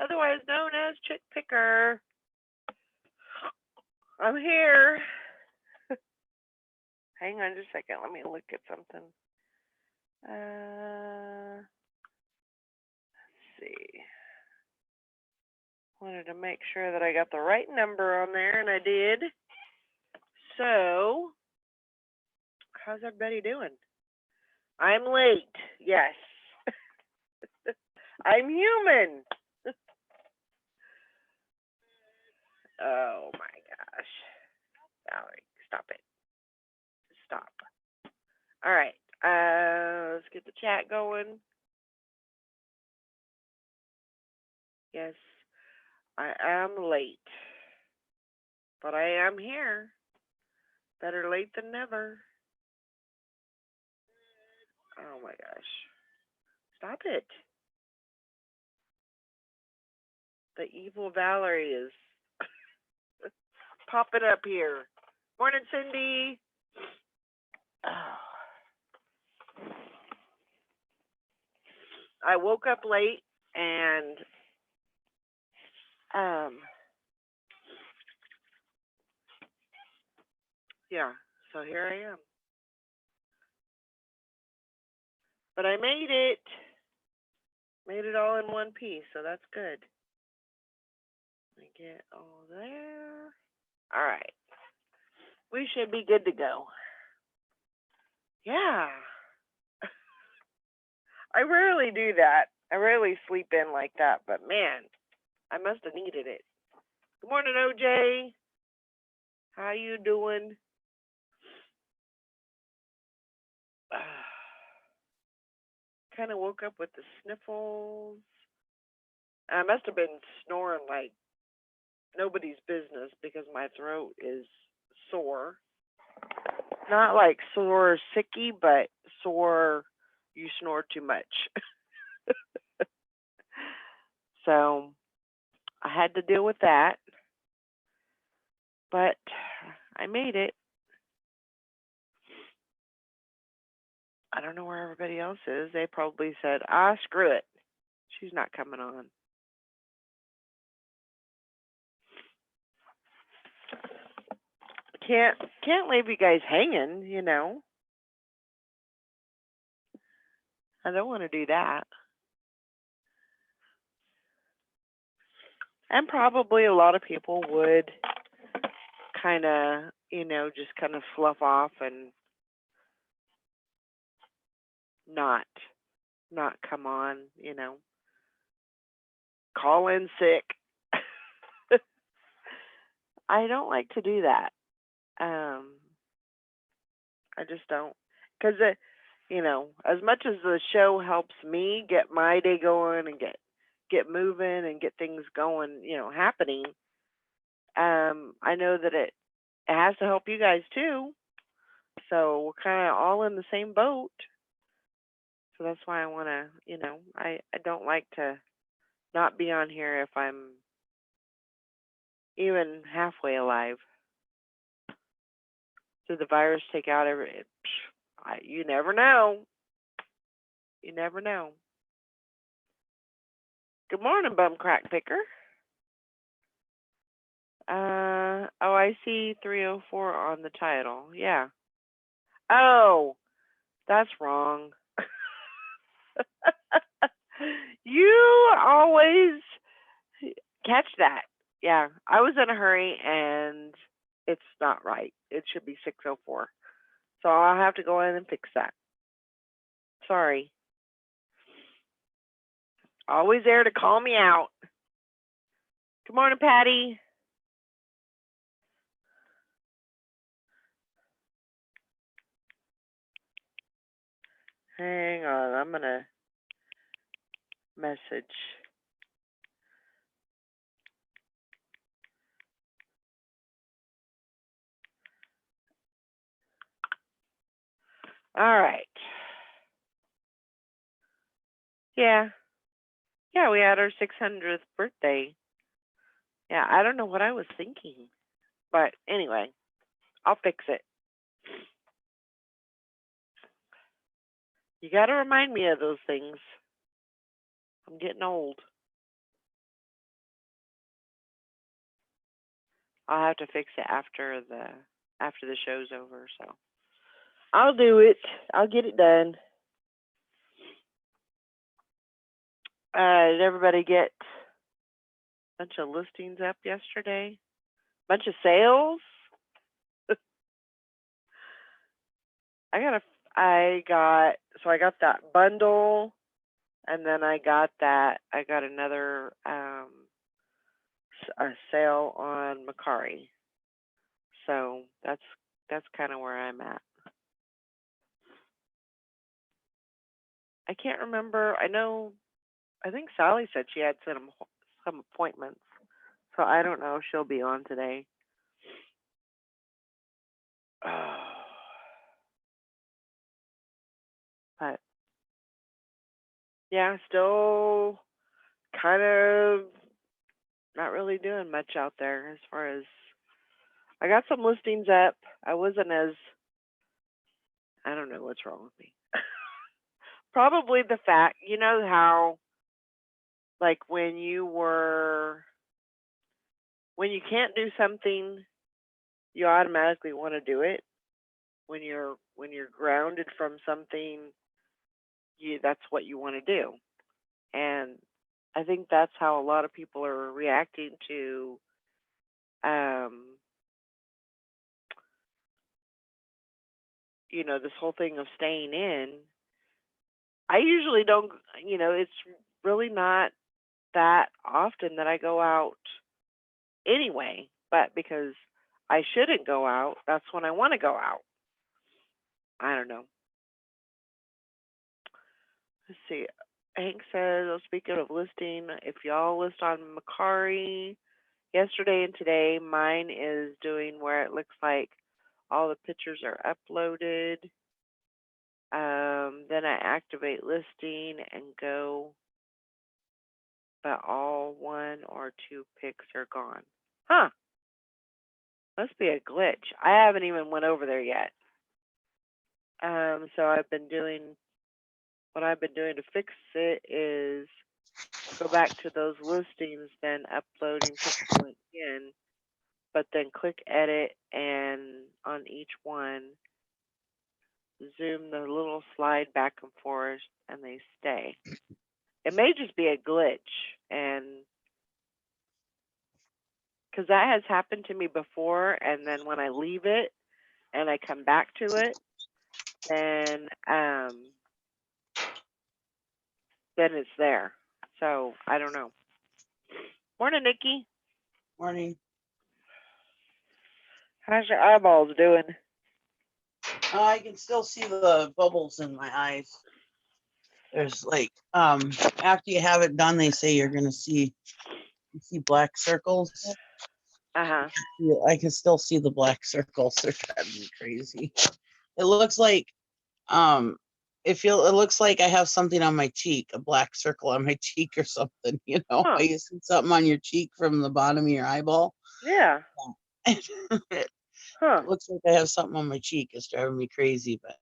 otherwise known as Chick Picker. I'm here. Hang on just a second. Let me look at something. Let's see. Wanted to make sure that I got the right number on there, and I did. So, how's everybody doing? I'm late. Yes. I'm human. Oh my gosh. Valerie, stop it. Stop. All right. Let's get the chat going. Yes, I am late, but I am here. Better late than never. Oh my gosh. Stop it. The evil Valerie is popping up here. Morning, Cindy. Oh. I woke up late and yeah, so here I am. But I made it. Made it all in one piece, so that's good. Let me get all there. All right. We should be good to go. Yeah. I rarely do that. I rarely sleep in like that, but man, I must have needed it. Good morning, OJ. How you doing? Kind of woke up with the sniffles. I must have been snoring like nobody's business because my throat is sore. Not like sore sicky, but sore you snore too much. So I had to deal with that. But I made it. I don't know where everybody else is. They probably said, screw it. She's not coming on. Can't leave you guys hanging, you know. I don't want to do that. And probably a lot of people would kind of, just kind of slough off and not come on, call in sick. I don't like to do that. I just don't, because as much as the show helps me get my day going and get moving and get things going, happening. I know that it has to help you guys too. So we're kind of all in the same boat. So that's why I want to, I don't like to not be on here if I'm even halfway alive. Did the virus take out you never know. You never know. Good morning, bum crack picker. I see 304 on the title. Yeah. Oh, that's wrong. You always catch that. Yeah, I was in a hurry and it's not right. It should be 604. So I'll have to go in and fix that. Sorry. Always there to call me out. Good morning, Patty. Hang on, I'm going to message. All right. Yeah. Yeah, we had our 600th birthday. Yeah, I don't know what I was thinking. But anyway, I'll fix it. You got to remind me of those things. I'm getting old. I'll have to fix it after the show's over. So I'll do it. I'll get it done. Did everybody get a bunch of listings up yesterday? Bunch of sales? I got that bundle, and then I got another a sale on Macari. So that's kind of where I'm at. I can't remember. I think Sally said she had some appointments, so I don't know if she'll be on today. But yeah, still kind of not really doing much out there as far as I got some listings up. I wasn't as I don't know what's wrong with me. Probably the fact, you know how like when you can't do something, you automatically want to do it. When you're grounded from something, that's what you want to do. And I think that's how a lot of people are reacting to this whole thing of staying in. I usually don't, it's really not that often that I go out anyway, but because I shouldn't go out, that's when I want to go out. I don't know. Let's see. Hank says, oh, speaking of listing, if y'all list on Macari yesterday and today, mine is doing where it looks like all the pictures are uploaded. Then I activate listing and go, but all 1 or 2 pics are gone. Huh. Must be a glitch. I haven't even went over there yet. So what I've been doing to fix it is go back to those listings, then uploading picture in, but then click edit, and on each one, zoom the little slide back and forth, and they stay. It may just be a glitch, and because that has happened to me before, and then when I leave it and I come back to it, then it's there. So I don't know. Morning, Nikki. Morning. How's your eyeballs doing? I can still see the bubbles in my eyes. There's like after you have it done, they say you're gonna see black circles. Uh-huh. I can still see the black circles. They're driving me crazy. It looks like it looks like I have something on my cheek, a black circle on my cheek or something, you know. Huh. You see something on your cheek from the bottom of your eyeball. Yeah. Huh. It looks like I have something on my cheek. It's driving me crazy, but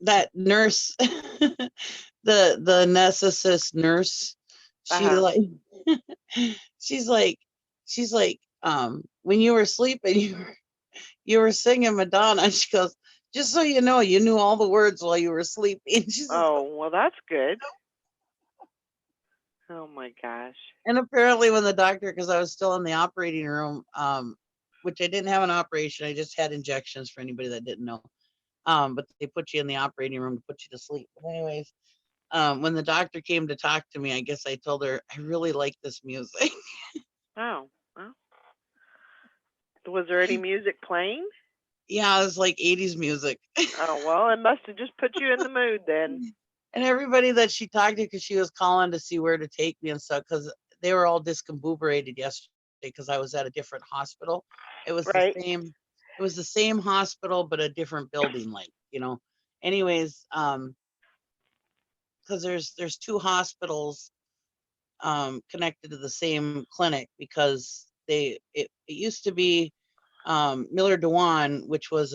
that nurse, the anesthetist nurse, she like, she's like, when you were sleeping, you were singing Madonna. She goes, just so you know, you knew all the words while you were sleeping. Oh, well, that's good. Oh my gosh. And apparently when the doctor, because I was still in the operating room, which I didn't have an operation, I just had injections for anybody that didn't know. But they put you in the operating room to put you to sleep. But anyways, when the doctor came to talk to me, I guess I told her, I really like this music. Oh, well. Was there any music playing? Yeah, it was like 80s music. Oh, well, it must have just put you in the mood then. And everybody that she talked to, because she was calling to see where to take me and stuff, because they were all discombobulated yesterday because I was at a different hospital. It was right. the same hospital, but a different building, like, you know. Anyways, because there's 2 hospitals connected to the same clinic, because it used to be Miller Dewan, which was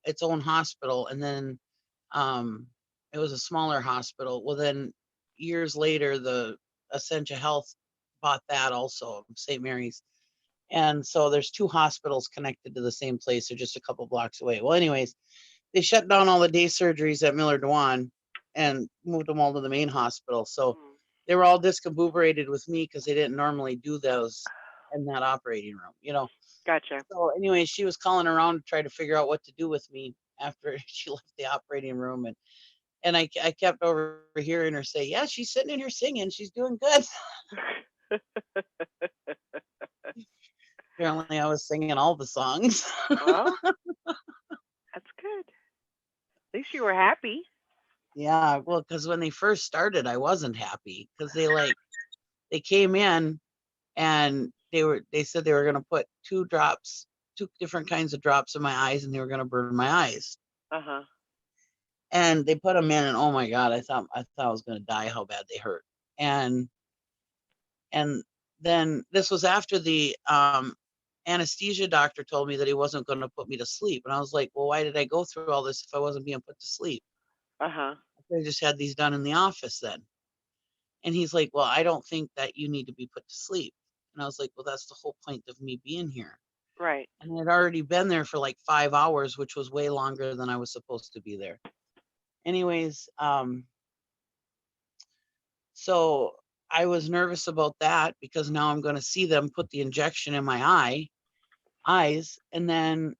its own hospital, and then it was a smaller hospital. Well, then years later, the Essentia Health bought that also, St. Mary's. And so there's 2 hospitals connected to the same place. They're just a couple blocks away. Well, anyways, they shut down all the day surgeries at Miller Dewan and moved them all to the main hospital. So Mm. they were all discombobulated with me because they didn't normally do those in that operating room, you know. Gotcha. So anyway, she was calling around to try to figure out what to do with me after she left the operating room. And I kept overhearing her say, yeah, she's sitting in here singing. She's doing good. Apparently I was singing all the songs. Well, that's good. At least you were happy. Yeah, well, because when they first started, I wasn't happy because they came in and they said they were gonna put 2 drops, 2 different kinds of drops in my eyes, and they were gonna burn my eyes. Uh-huh. And they put them in, and oh my God, I thought I was gonna die how bad they hurt. And then this was after the anesthesia doctor told me that he wasn't gonna put me to sleep. And I was like, well, why did I go through all this if I wasn't being put to sleep? Uh-huh. I could have just had these done in the office then. And he's like, well, I don't think that you need to be put to sleep. And I was like, well, that's the whole point of me being here. Right. And I'd already been there for like 5 hours, which was way longer than I was supposed to be there. Anyways, so I was nervous about that because now I'm going to see them put the injection in my eyes. And then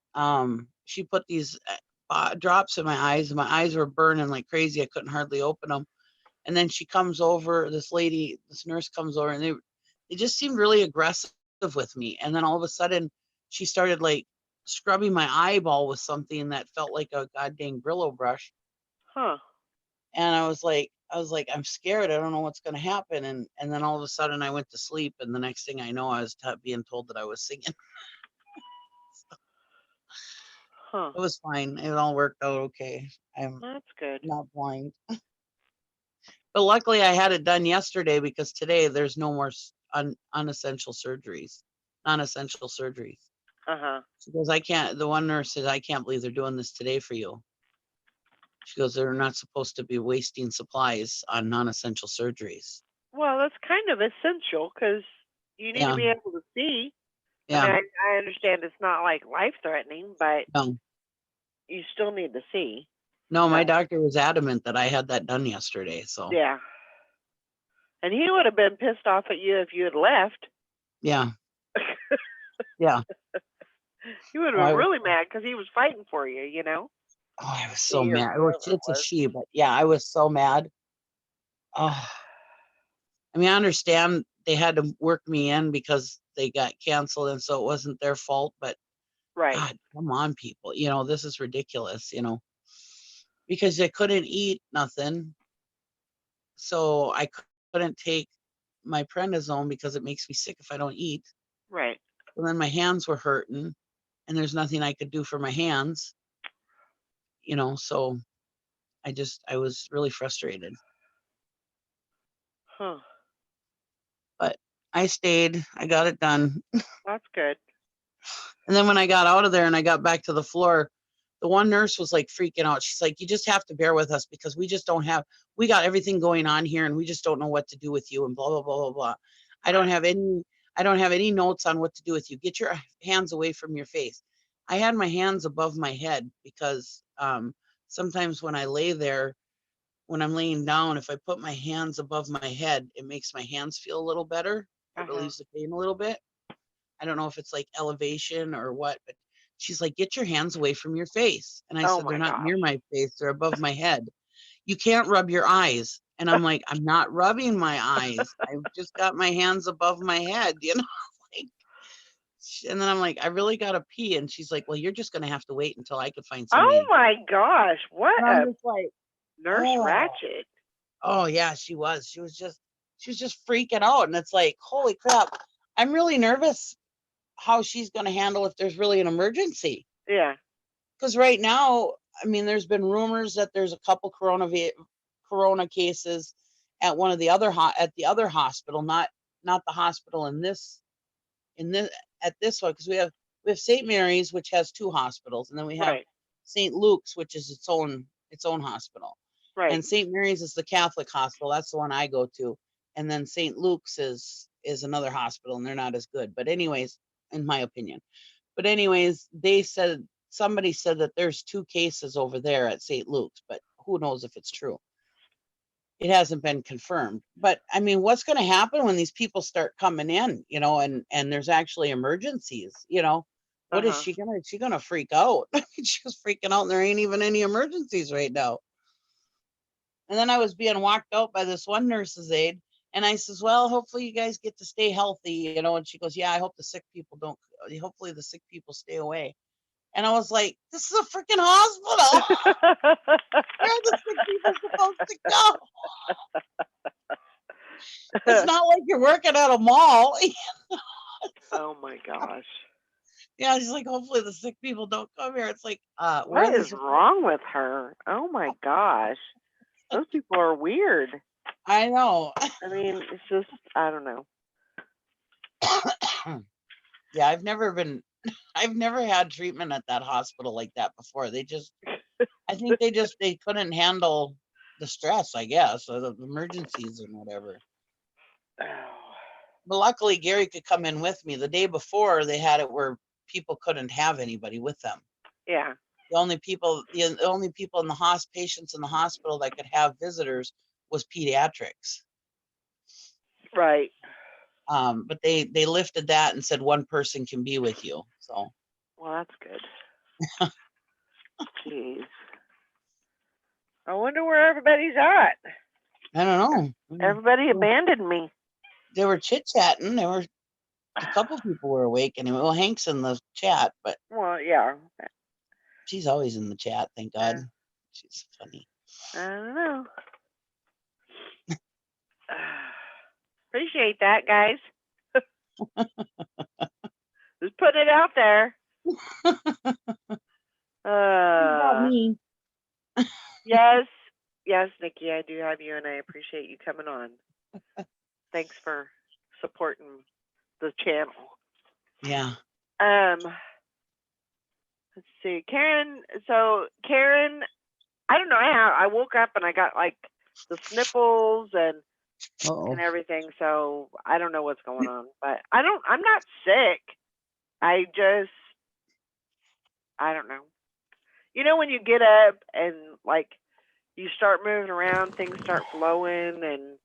she put these drops in my eyes, and my eyes were burning like crazy. I couldn't hardly open them. And then she comes over, this nurse comes over, and they just seemed really aggressive with me. And then all of a sudden she started like scrubbing my eyeball with something that felt like a goddamn Brillo brush. Huh. And I was like, I'm scared. I don't know what's going to happen. And then all of a sudden I went to sleep. And the next thing I know, I was being told that I was singing. Huh. It was fine. It all worked out okay. I'm That's good. not blind. But luckily I had it done yesterday because today there's no more non-essential surgeries. Uh-huh. She goes, the one nurse says, I can't believe they're doing this today for you. She goes, they're not supposed to be wasting supplies on non-essential surgeries. Well, that's kind of essential because you need to be able to see. Yeah. I mean, I understand it's not like life-threatening, but No. you still need to see. No, my doctor was adamant that I had that done yesterday. So yeah. And he would have been pissed off at you if you had left. Yeah. Yeah. He would have been really mad because he was fighting for you, you know? Oh, I was so mad. It's a she, but yeah, I was so mad. Oh, I mean, I understand they had to work me in because they got canceled, and so it wasn't their fault, but Right. God, come on, people. You know, this is ridiculous, you know, because I couldn't eat nothing. So I couldn't take my prednisone because it makes me sick if I don't eat. Right. And then my hands were hurting, and there's nothing I could do for my hands, you know, so I was really frustrated. Huh. But I stayed. I got it done. That's good. And then when I got out of there and I got back to the floor, the one nurse was like freaking out. She's like, you just have to bear with us because we got everything going on here and we just don't know what to do with you and blah, blah, blah, blah, blah. I don't have any notes on what to do with you. Get your hands away from your face. I had my hands above my head because sometimes when I lay there, when I'm laying down, if I put my hands above my head, it makes my hands feel a little better. It relieves the pain a little bit. I don't know if it's like elevation or what, but she's like, get your hands away from your face. And I said, they're not near my face. They're above my head. You can't rub your eyes. And I'm like, I'm not rubbing my eyes. I've just got my hands above my head, you know? Like, and then I'm like, I really got to pee. And she's like, well, you're just going to have to wait until I can find somebody. Oh my gosh. What and I'm just like, Nurse Ratched. Oh yeah, she was. She was just freaking out. And it's like, holy crap. I'm really nervous how she's going to handle if there's really an emergency. Yeah. Because right now, I mean, there's been rumors that there's a couple corona cases at one of the other at the other hospital, not the hospital at this one, because we have St. Mary's, which has 2 hospitals, and then we have St. Luke's, which is its own hospital. Right. And St. Mary's is the Catholic hospital. That's the one I go to. And then St. Luke's is another hospital, and they're not as good. But anyways, in my opinion. But anyways, somebody said that there's 2 cases over there at St. Luke's, but who knows if it's true. It hasn't been confirmed. But I mean, what's going to happen when these people start coming in, and there's actually emergencies, what is she gonna freak out? She was freaking out and there ain't even any emergencies right now. And then I was being walked out by this one nurse's aide, and I says, well, hopefully you guys get to stay healthy, and she goes, yeah, I hope the sick people don't, hopefully the sick people stay away. And I was like, this is a freaking hospital. Where are the sick people supposed to go? It's not like you're working at a mall. Oh my gosh. Yeah, she's like, hopefully the sick people don't come here. It's like, what is wrong with her? Oh my gosh. Those people are weird. I know. I mean, it's just, I don't know. Yeah, I've never had treatment at that hospital like that before. I think they couldn't handle the stress, I guess, or the emergencies and whatever. But luckily Gary could come in with me. The day before they had it where people couldn't have anybody with them. Yeah. The only people in the patients in the hospital that could have visitors was pediatrics. Right. But they lifted that and said 1 person can be with you. So. Well, that's good. Jeez. I wonder where everybody's at. I don't know. Everybody abandoned me. They were chit-chatting. A couple people were awake anyway. Well, Hank's in the chat, but. Well, yeah. She's always in the chat, thank God. Yeah. She's funny. I don't know. Appreciate that, guys. Just putting it out there. Me. Yes, Nikki, I do have you, and I appreciate you coming on. Thanks for supporting the channel. Yeah. Let's see, Karen. So Karen, I don't know. I woke up and I got like the sniffles and everything. So I don't know what's going on, but I'm not sick. I don't know. When you get up and like you start moving around, things start flowing, and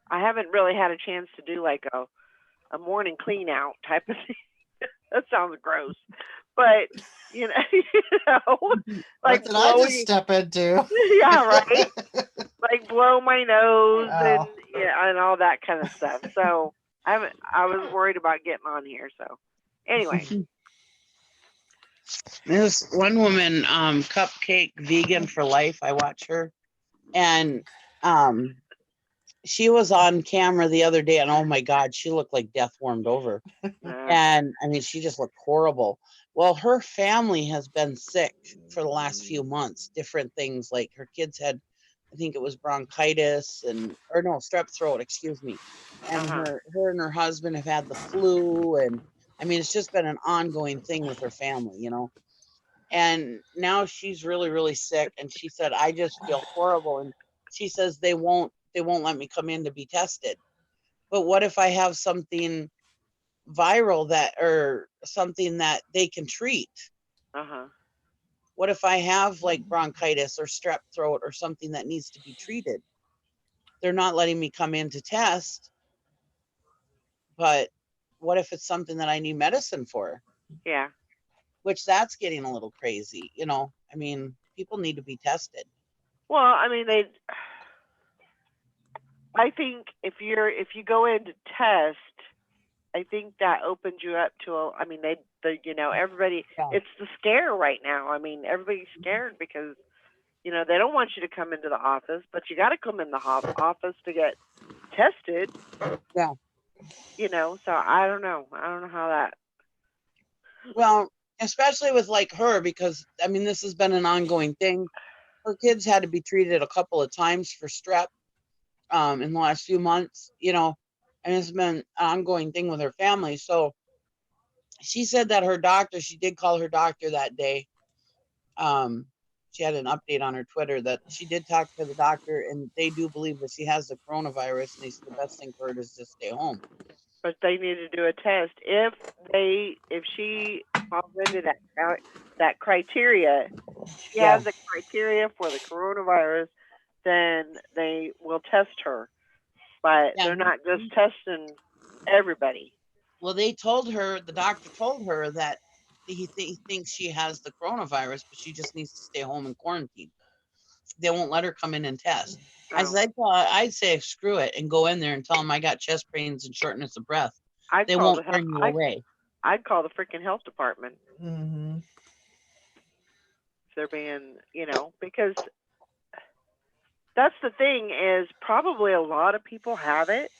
I haven't really had a chance to do like a morning clean out type of thing. That sounds gross, but like what did I just step into? Yeah, right. Like blow my nose and all that kind of stuff. So I was worried about getting on here. So anyway. There's one woman, Cupcake Vegan for Life. I watch her, and she was on camera the other day, and oh my God, she looked like death warmed over. And I mean, she just looked horrible. Well, her family has been sick for the last few months. Different things, like her kids had, I think it was bronchitis strep throat, excuse me. And her and her husband have had the flu, and I mean, it's just been an ongoing thing with her family, And now she's really, really sick, and she said, I just feel horrible. And she says they won't let me come in to be tested. But what if I have something viral or something that they can treat? What if I have like bronchitis or strep throat or something that needs to be treated? They're not letting me come in to test, but what if it's something that I need medicine for? Yeah. Which that's getting a little crazy, I mean, people need to be tested. Well, I mean, I think if you go in to test, I think that opens you up to everybody. Yeah. It's the scare right now. I mean, everybody's scared because they don't want you to come into the office, but you got to come in the office to get tested. Yeah. So I don't know. I don't know how that. Well, especially with like her, because I mean, this has been an ongoing thing. Her kids had to be treated a couple of times for strep in the last few months, and it's been an ongoing thing with her family. So she said that she did call her doctor that day. She had an update on her Twitter that she did talk to the doctor, and they do believe that she has the coronavirus, and they said the best thing for her is to stay home. but they need to do a test. If she falls into that criteria, she Yeah. has the criteria for the coronavirus, then they will test her. But Yeah. they're not just testing everybody. Well, the doctor told her that he thinks she has the coronavirus, but she just needs to stay home and quarantine. They won't let her come in and test. I Oh, said, I'd say screw it and go in there and tell them I got chest pains and shortness of breath. I'd They call won't turn you away. I'd call the freaking health department Mm-hmm. if they're being, because that's the thing is probably a lot of people have it.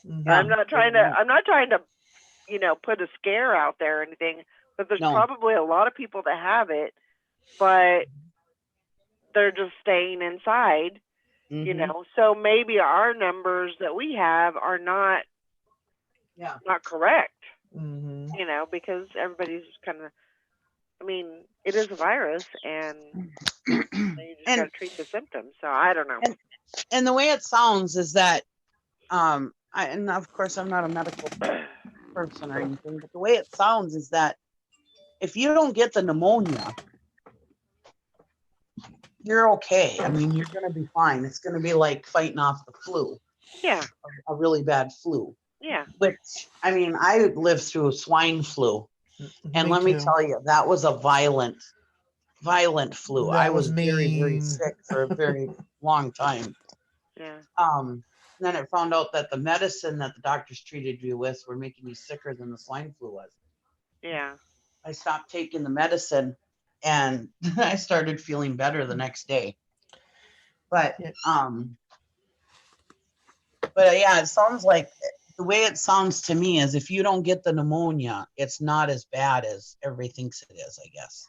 Mm-hmm. I'm not trying to, put a scare out there or anything, but there's No. probably a lot of people that have it, but they're just staying inside, so maybe our numbers that we have are not correct, Mm-hmm. because everybody's kind of, it is a virus and you just got to treat the symptoms. So I don't know. And the way it sounds is that, and of course I'm not a medical person or anything, but the way it sounds is that if you don't get the pneumonia, you're okay. You're going to be fine. It's going to be like fighting off the flu. Yeah. A really bad flu. Yeah. Which, I lived through swine flu. And let me tell you, that was a violent flu. I was very, very sick for a very long time. Yeah. Then I found out that the medicine that the doctors treated you with were making you sicker than the swine flu was. Yeah. I stopped taking the medicine and I started feeling better the next day. But yeah, it sounds like the way it sounds to me is if you don't get the pneumonia, it's not as bad as everybody thinks it is, I guess.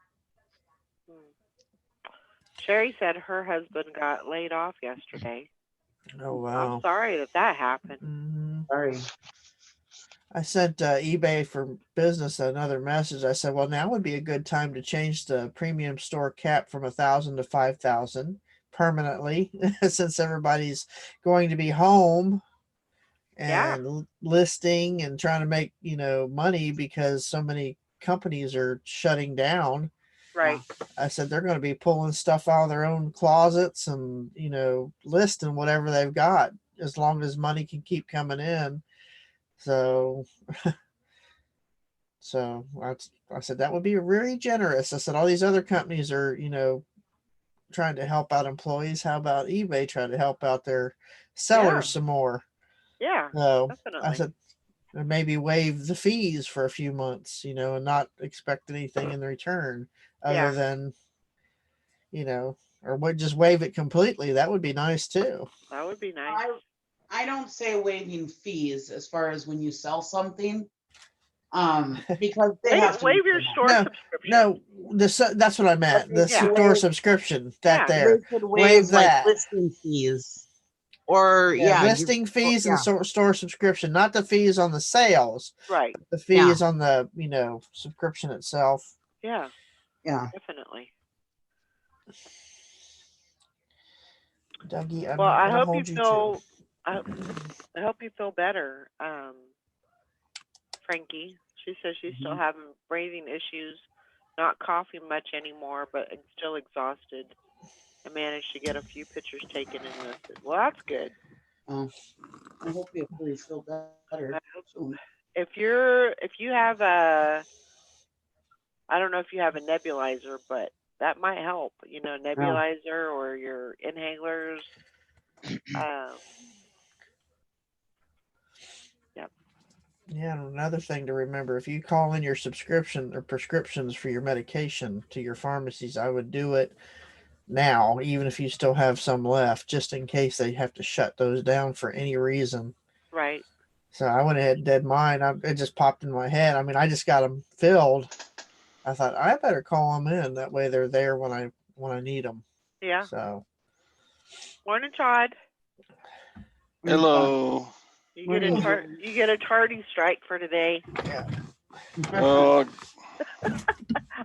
Sherry said her husband got laid off yesterday. Oh, wow. I'm sorry that happened. Mm-hmm. Sorry. I sent eBay for Business another message. I said, well, now would be a good time to change the premium store cap from 1,000 to 5,000 permanently, since everybody's going to be home and listing and trying to make, money because so many companies are shutting down. Right. I said they're going to be pulling stuff out of their own closets and, listing whatever they've got as long as money can keep coming in. So I said that would be really generous. I said all these other companies are, trying to help out employees. How about eBay trying to help out their sellers some more? Yeah. So definitely. I said maybe waive the fees for a few months, and not expect anything in return other than, or would just waive it completely. That would be nice too. That would be nice. I don't say waiving fees as far as when you sell something, because they have to waive your store subscription. No, that's what I meant. The store subscription there. They could waive that. Like listing fees, or listing fees and store subscription, not the fees on the sales. Right. The fees on the subscription itself. Yeah. Yeah. Definitely. Dougie, I hope you feel. I hope you feel better, Frankie. She says she's still having breathing issues, not coughing much anymore, but still exhausted. I managed to get a few pictures taken and listed. Well, that's good. I hope you feel better. If you have I don't know if you have a nebulizer, but that might help. Nebulizer or your inhalers. Yeah, another thing to remember, if you call in your subscription or prescriptions for your medication to your pharmacies, I would do it now, even if you still have some left, just in case they have to shut those down for any reason. Right. So I went ahead and did mine. It just popped in my head. I just got them filled. I thought I better call them in. That way they're there when I need them. Yeah. So. Morning, Todd. Hello. You get a tardy strike for today. Yeah. Oh.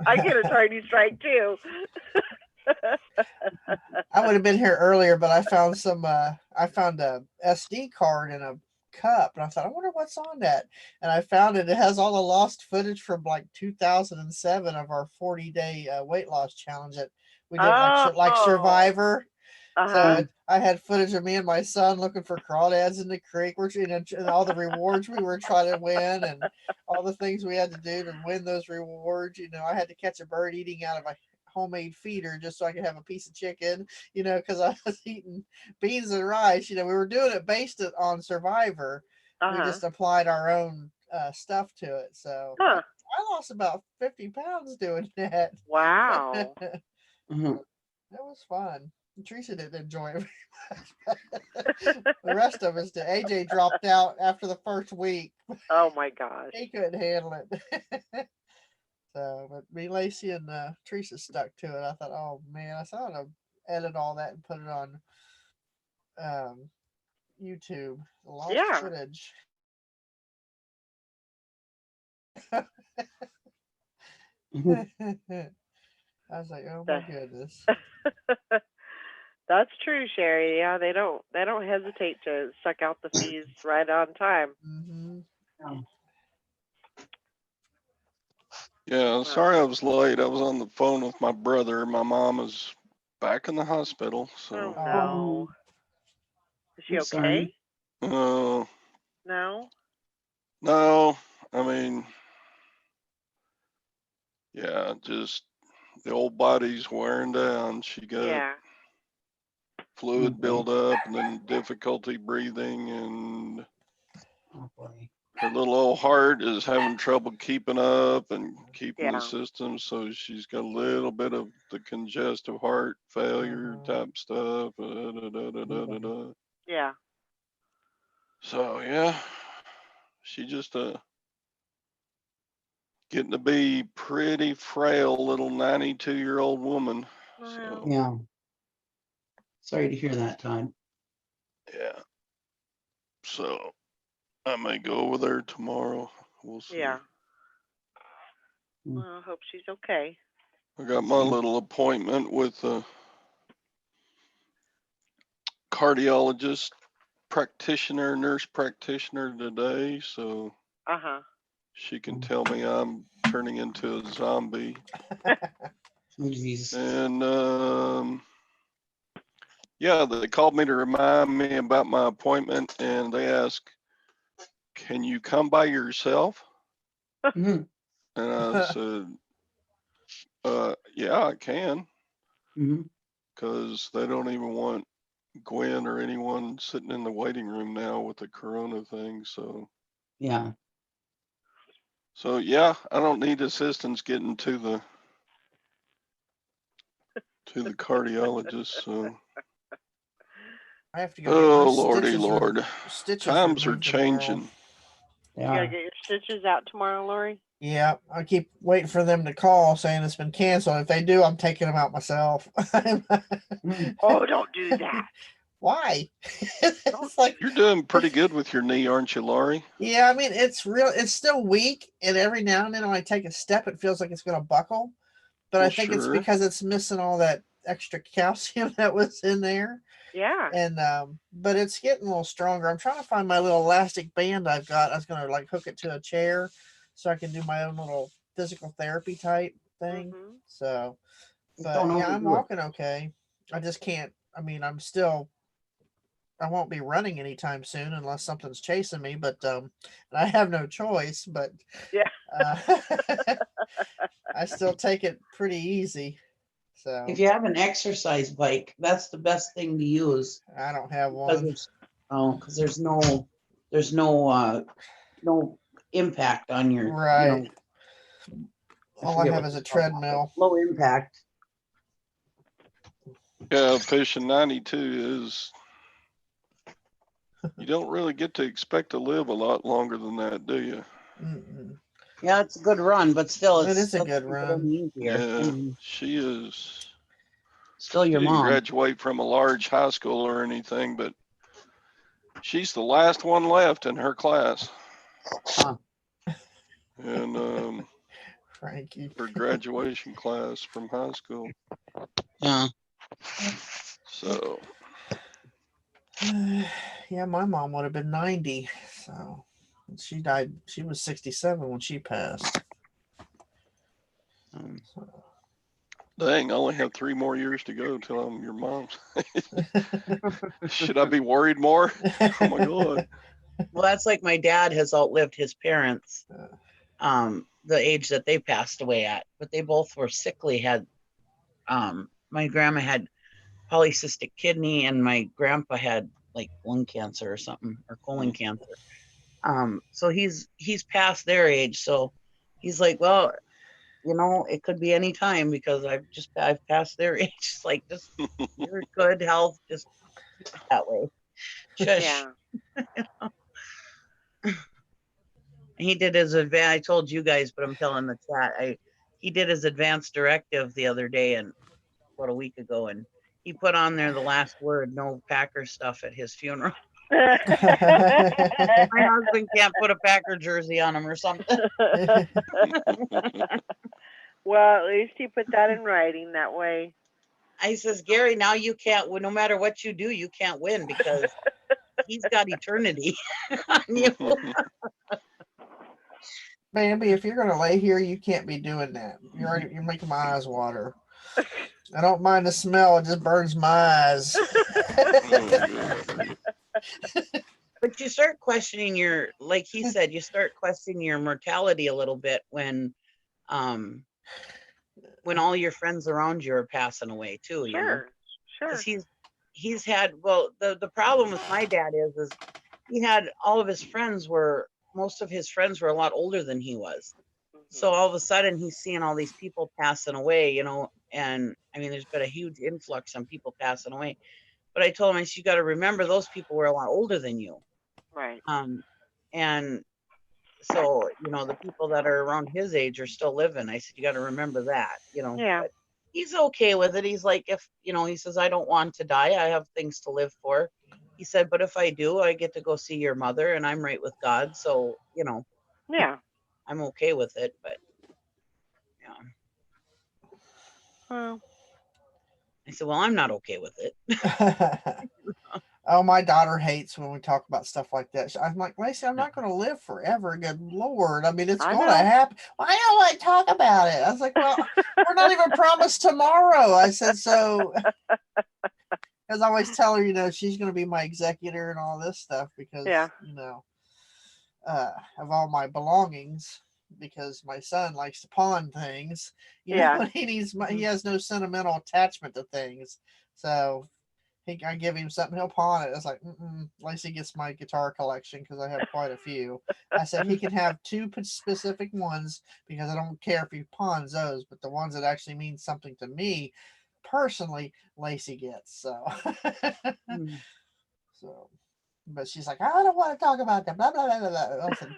I get a tardy strike too. I would have been here earlier, but I found a SD card in cup, and I thought, I wonder what's on that. And I found it. It has all the lost footage from like 2007 of our 40-day weight loss challenge that we did, like Oh, Survivor. So uh-huh. I had footage of me and my son looking for crawdads in the creek. And all the rewards we were trying to win, and all the things we had to do to win those rewards. I had to catch a bird eating out of a homemade feeder just so I could have a piece of chicken. Because I was eating beans and rice. We were doing it based on Survivor. We Uh-huh. just applied our own stuff to it. So Huh. I lost about 50 pounds doing that. Wow. Mhm. That was fun. Teresa didn't enjoy it very much. The rest of us did. AJ dropped out after the first week. Oh my gosh. He couldn't handle it. So, but me, Lacey, and Teresa stuck to it. I thought, oh man, I thought I'd edit all that and put it on YouTube. The lost Yeah. footage. Mhm. I was like, oh my goodness. That's true, Sherry. Yeah, they don't hesitate to suck out the fees right on time. Mm-hmm. Yeah, Wow. sorry I was late. I was on the phone with my brother. My mom is back in the hospital, Oh so no. Is she I'm okay? sorry. uh No? no, I mean, yeah, just the old body's wearing down. She got Yeah. fluid Okay. buildup and then difficulty breathing, and Oh boy. her little old heart is having trouble keeping up and keeping the Yeah. system, so she's got a little bit of the congestive heart failure type stuff. Yeah. So yeah, she just getting to be pretty frail little 92-year-old woman. Wow. So Yeah. Sorry to hear that, Todd. yeah. So I may go over there tomorrow. We'll see. Yeah. Mm. Well, I hope she's okay. I got my little appointment with a cardiologist practitioner, nurse practitioner today, so Uh-huh. she can tell me I'm turning into a zombie. Oh, geez. And yeah, they called me to remind me about my appointment, and they asked, "Can you come by yourself?" Mhm. And I said, "Yeah, I can," Mhm. because they don't even want Gwen or anyone sitting in the waiting room now with the corona thing. So Yeah. yeah, I don't need assistance getting to the cardiologist. So I have to go get my oh lordy lord, stitches times are removed tomorrow. changing. They You gotta are. get your stitches out tomorrow, Lori? Yeah, I keep waiting for them to call saying it's been canceled. If they do, I'm taking them out myself. Mm. Oh, don't do that. Why? It's like, You're doing pretty good with your knee, aren't you, Laurie? yeah, I mean, it's still weak, and every now and then when I take a step, it feels like it's going to buckle. But I Well, think it's sure. because it's missing all that extra calcium that was in there. Yeah. And but it's getting a little stronger. I'm trying to find my little elastic band I've got. I was gonna like hook it to a chair so I can do my own little physical therapy type thing. Mhm. So, Just but don't yeah, I'm overdo it. walking okay. I just can't. I mean, I won't be running anytime soon unless something's chasing me. But I have no choice. But Yeah. I still take it pretty easy. So If you have an exercise bike, that's the best thing to use. I don't have Because one. because there's no impact on your, Right. All I forget have what is a it's called now, but treadmill. low impact. Yeah, fishing 92 is. You don't really get to expect to live a lot longer than that, do you? Mm-mm. Yeah, it's a good run, but still, It it's is a still good run. easier. Yeah, she is. Still She your didn't mom. graduate from a large high school or anything, but she's the last one left in her class. Huh. And Frankie. her graduation class from high school. Yeah. So Yeah, my mom would have been 90. So she died. She was 67 when she passed. So. Dang, I only have 3 more years to go till I'm your mom's. Should I be worried more? Oh my God. Well, that's like my dad has outlived his parents, the age that they passed away at, but they both were sickly. My grandma had polycystic kidney, and my grandpa had like lung cancer or something, or colon cancer. So he's past their age. So he's like, well, it could be any time because I've passed their age. It's like, just you're good health, just keep it that way. Shush. Yeah. He did his advance. I told you guys, but I'm telling the chat. He did his advance directive the other day, and about a week ago, and he put on there the last word, no Packer stuff at his funeral. My husband can't put a Packer jersey on him or something. Well, at least he put that in writing that way. I says, Gary, now you can't win. No matter what you do, you can't win because he's got eternity on you. Bambi, if you're gonna lay here, you can't be doing that. You're making my eyes water. I don't mind the smell; it just burns my eyes. But you start questioning like he said, you start questioning your mortality a little bit when all your friends around you are passing away too. Sure. Because he's had, well, the problem with my dad is he had all of his friends most of his friends were a lot older than he was. So all of a sudden he's seeing all these people passing away, and I mean, there's been a huge influx on people passing away. But I told him, I said, you got to remember those people were a lot older than you. Right. And so, the people that are around his age are still living. I said, you got to remember that, Yeah. But he's okay with it. He's like, if, he says, I don't want to die. I have things to live for. He said, but if I do, I get to go see your mother and I'm right with God. So, Yeah. I'm okay with it, but yeah. Well. I said, well, I'm not okay with it. Oh, my daughter hates when we talk about stuff like that. I'm like, Lacey, I'm not going to live forever. Good Lord. I mean, it's going to happen. Why don't I talk about it? I was like, well, we're not even promised tomorrow. I said, so, because I always tell her, she's going to be my executor and all this stuff because, of all my belongings, because my son likes to pawn things. He has no sentimental attachment to things. So I give him something, he'll pawn it. It's like, Lacey gets my guitar collection because I have quite a few. I said he can have 2 specific ones because I don't care if he pawns those, but the ones that actually mean something to me personally, Lacey gets. So, but she's like, I don't want to talk about that. Blah blah blah blah. Listen.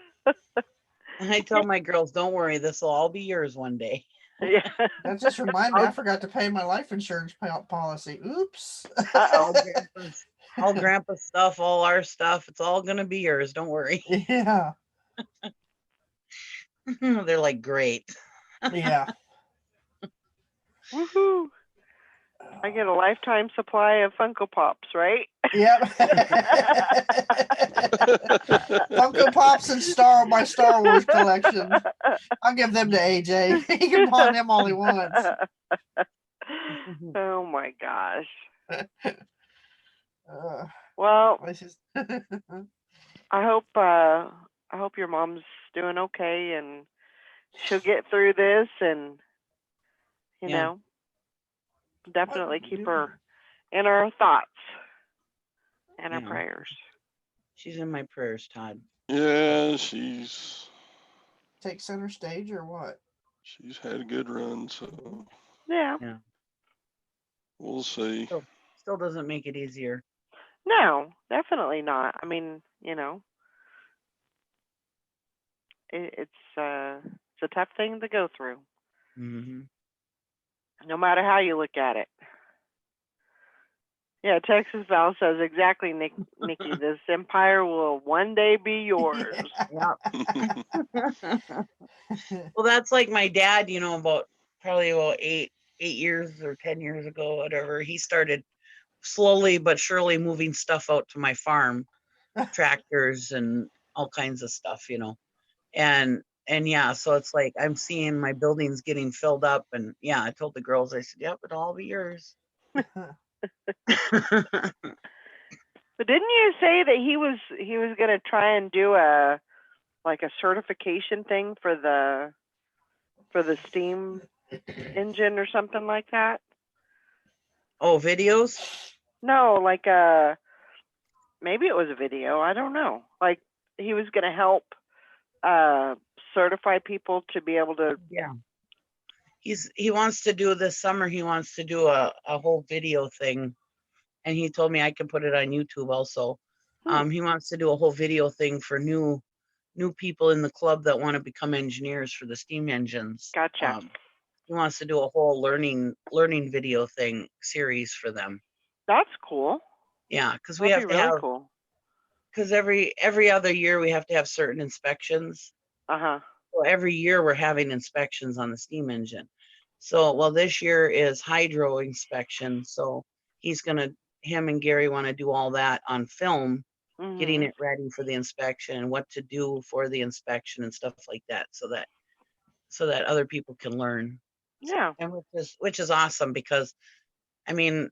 I tell my girls, don't worry, this will all be yours one day. Yeah. That just reminded me, I forgot to pay my life insurance policy. Oops. All grandpa's stuff, all our stuff, it's all going to be yours. Don't worry. Yeah. They're like, great. Yeah. Woohoo. I get a lifetime supply of Funko Pops, right? Yep. Funko Pops and my Star Wars collection. I'll give them to AJ. He can pawn them all he wants. Oh my gosh. Well, I hope your mom's doing okay and she'll get through this, and definitely keep her in our thoughts and our prayers. She's in my prayers, Todd. Yeah, she's take center stage or what? She's had a good run, so yeah. We'll see. Still doesn't make it easier. No, definitely not. I mean, it's a tough thing to go through. Mm-hmm. No matter how you look at it. Yeah, Texas Val says exactly, Nikki. This empire will one day be yours. Yeah. Well, that's like my dad. Probably about 8 years or 10 years ago, whatever. He started slowly but surely moving stuff out to my farm. tractors and all kinds of stuff, and yeah, so it's like I'm seeing my buildings getting filled up, and yeah, I told the girls, I said, yep, it'll all be yours. But didn't you say that he was gonna try and do a like a certification thing for the steam engine or something like that? Oh, videos? No, like maybe it was a video. I don't know. Like he was gonna help certify people to be able to. Yeah. He wants to do this summer, he wants to do a whole video thing. And he told me I can put it on YouTube also. He wants to do a whole video thing for new people in the club that want to become engineers for the steam engines. Gotcha. He wants to do a whole learning video thing series for them. That's cool. Yeah, because we That'd have be to really have, cool. because every other year we have to have certain inspections. Uh-huh. Well, every year we're having inspections on the steam engine. So, well, this year is hydro inspection. So him and Gary want to do all that on film, getting Mhm. it ready for the inspection and what to do for the inspection and stuff like that, so that other people can learn. Yeah. And which is awesome, because I mean,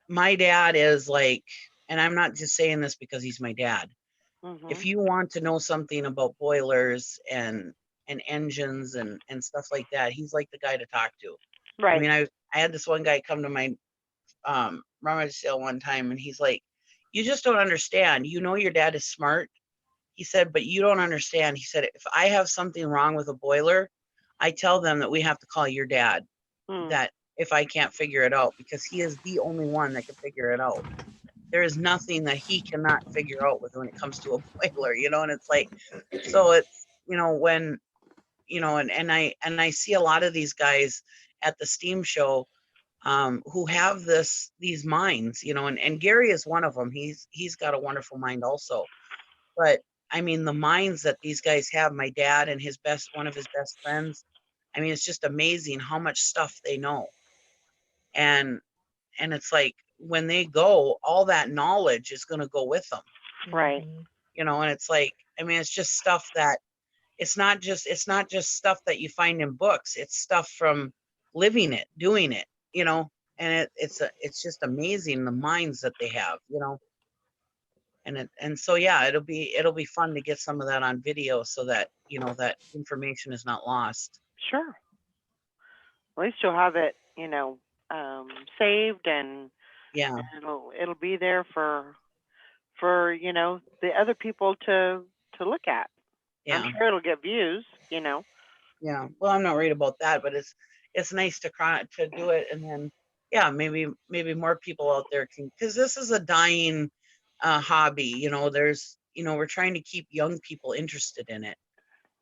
my dad is like, and I'm not just saying this because he's my dad. If Mhm. you want to know something about boilers and engines and stuff like that, he's like the guy to talk to. I Right. mean, I had this one guy come to my rummage sale one time, and he's like, you just don't understand. You know, your dad is smart. He said, but you don't understand. He said, if I have something wrong with a boiler, I tell them that we have to call your dad, Mm. that if I can't figure it out, because he is the only one that can figure it out. There is nothing that he cannot figure out when it comes to a boiler, and it's like, so it's, when, and I see a lot of these guys at the steam show, who have these minds, and Gary is one of them. He's got a wonderful mind also. But I mean, the minds that these guys have, my dad and one of his best friends, I mean, it's just amazing how much stuff they know. And it's like, when they go, all that knowledge is going to go with them, Right. Mhm. and it's like, I mean, it's just stuff that it's not just stuff that you find in books. It's stuff from living it, doing it, and it's just amazing, the minds that they have, and so yeah, it'll be fun to get some of that on video, so that that information is not lost. Sure. At least you'll have it, saved, and Yeah, it'll be there for the other people to look at. I'm yeah, sure it'll get views. yeah. Well, I'm not worried about that, but it's nice to do it, and then yeah, maybe more people out there can, because this is a dying hobby. There's we're trying to keep young people interested in it,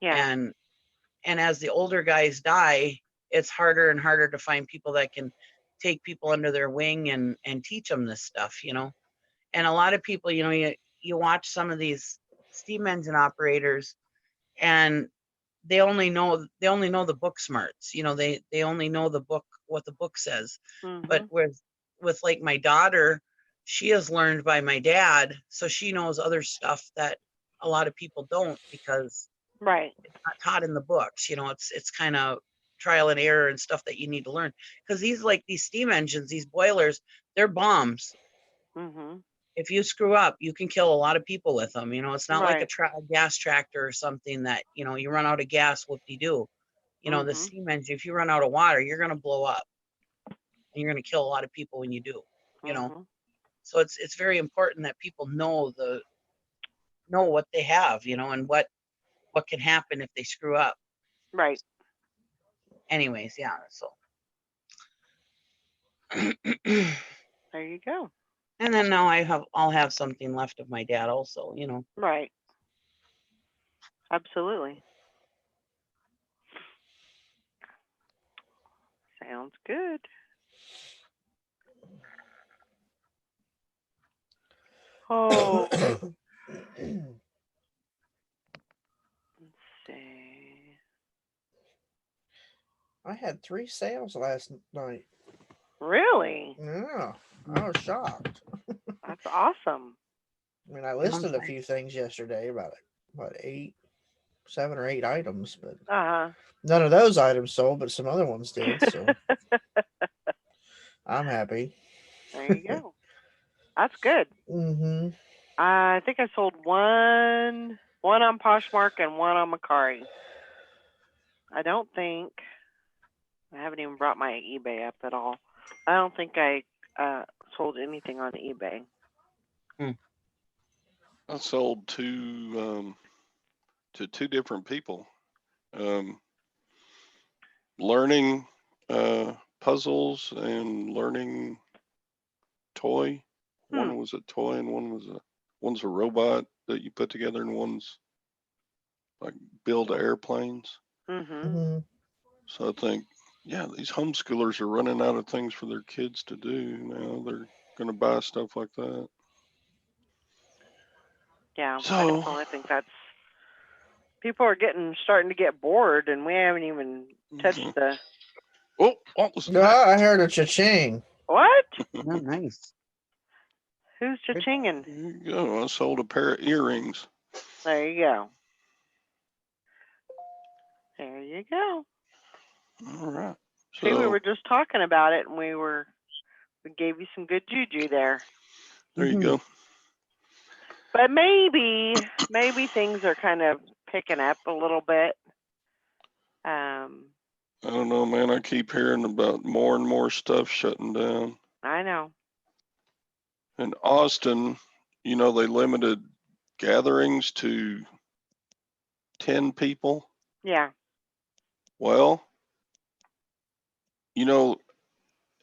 Yeah. and as the older guys die, it's harder and harder to find people that can take people under their wing and teach them this stuff, and a lot of people, you watch some of these steam engine operators, and they only know the book smarts, they only know the book, what the book says. But Mhm. with like my daughter, she has learned by my dad, so she knows other stuff that a lot of people don't, because Right. it's not taught in the books. It's kind of trial and error and stuff that you need to learn, because these steam engines, these boilers, they're bombs. Mhm. If you screw up, you can kill a lot of people with them. It's not like Right. a gas tractor or something that, you run out of gas, whoop-de-doo. The Mhm. steam engine, if you run out of water, you're going to blow up, and you're going to kill a lot of people when you do, you know. Mhm. So it's very important that people know what they have, and what can happen if they screw up. Right. Anyways, yeah, so There you go. and then now I'll have something left of my dad also, Right. Absolutely. Sounds good. Oh, let's see. I had 3 sales last night. Really? Yeah, I was shocked. That's awesome. I mean, I listed a few things yesterday about what 7 or 8 items, but Uh none of those items sold, but some other ones did. So I'm happy. there you go. That's good. Mm-hmm. I think I sold one on Poshmark and one on Macari. I don't think I haven't even brought my eBay up at all. I don't think I sold anything on eBay. I sold to two different people. Learning puzzles and learning toy. One was a toy and one's a robot that you put together, and one's like build airplanes. Mm-hmm. So I think, yeah, these homeschoolers are running out of things for their kids to do now. They're gonna buy stuff like that. Yeah, I So definitely think that's people are starting to get bored, and we haven't even touched the. Oh, what was Oh, that? I heard a cha-ching. What? Oh, nice. Who's cha-chinging? There you go. I sold a pair of earrings. There you go. There you go. All right. See, we So were just talking about it, and we gave you some good juju there. there you go. But maybe things are kind of picking up a little bit. I don't know, man. I keep hearing about more and more stuff shutting down. I know. In Austin, they limited gatherings to 10 people. Yeah. Well,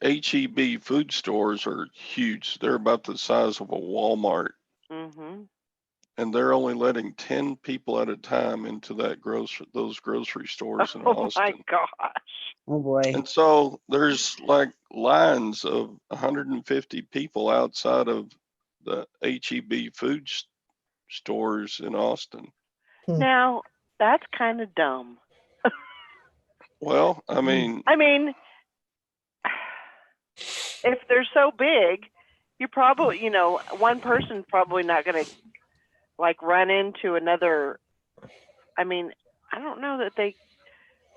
HEB food stores are huge. They're about the size of a Walmart. Mm-hmm. And they're only letting 10 people at a time into those grocery stores in Austin. Oh my gosh. Oh boy. And so there's like lines of 150 people outside of the HEB food stores in Austin. Now, that's kind of dumb. Well, I mean, if they're so big, you probably, one person's probably not going to like run into another. I mean, I don't know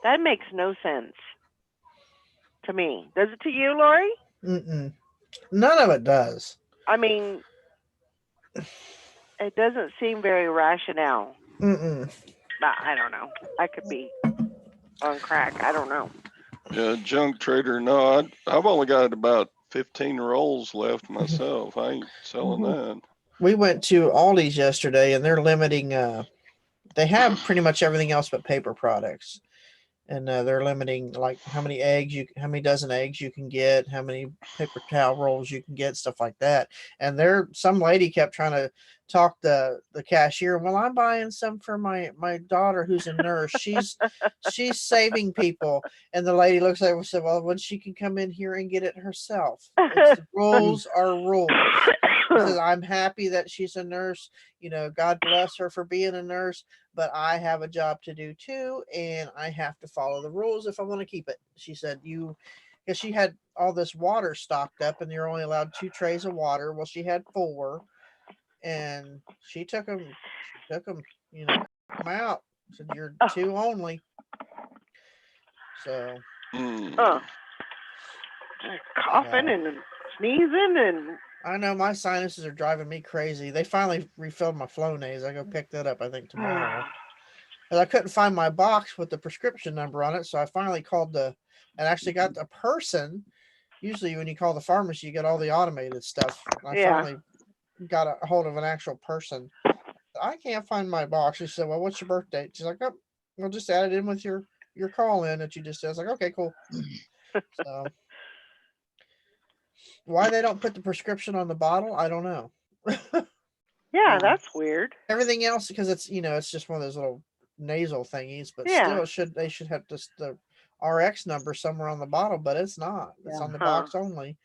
that makes no sense to me. Does it to you, Lori? Mm-mm. None of it does. I mean, it doesn't seem very rational. Mm-mm. I don't know. I could be on crack. I don't know. Yeah, junk trader. No, I've only got about 15 rolls left myself. I ain't selling that. We went to Aldi's yesterday, and they're limiting. They have pretty much everything else but paper products, and they're limiting like how many dozen eggs you can get, how many paper towel rolls you can get, stuff like that. And some lady kept trying to talk the cashier. Well, I'm buying some for my daughter who's a nurse. She's saving people. And the lady looks at her and said, well, when she can come in here and get it herself. The rules are rules. She says, I'm happy that she's a nurse. God bless her for being a nurse, but I have a job to do too, and I have to follow the rules if I want to keep it. She said, because she had all this water stocked up, and you're only allowed 2 trays of water. Well, she had 4, and she took them, them out. Said, you're 2 only. So. Coughing and sneezing and. I know my sinuses are driving me crazy. They finally refilled my Flonase. I go pick that up, I think, tomorrow. But I couldn't find my box with the prescription number on it, so I finally called and actually got a person. Usually when you call the pharmacy, you get all the automated stuff. I finally got a hold of an actual person. I can't find my box. She said, well, what's your birth date? She's like, oh, we'll just add it in with your call in that you just did. I was like, okay, cool. So why they don't put the prescription on the bottle, I don't know. Yeah, that's weird. Everything else, because it's it's just one of those little nasal thingies, but still they should have just the RX number somewhere on the bottle, but it's not. It's on the box only.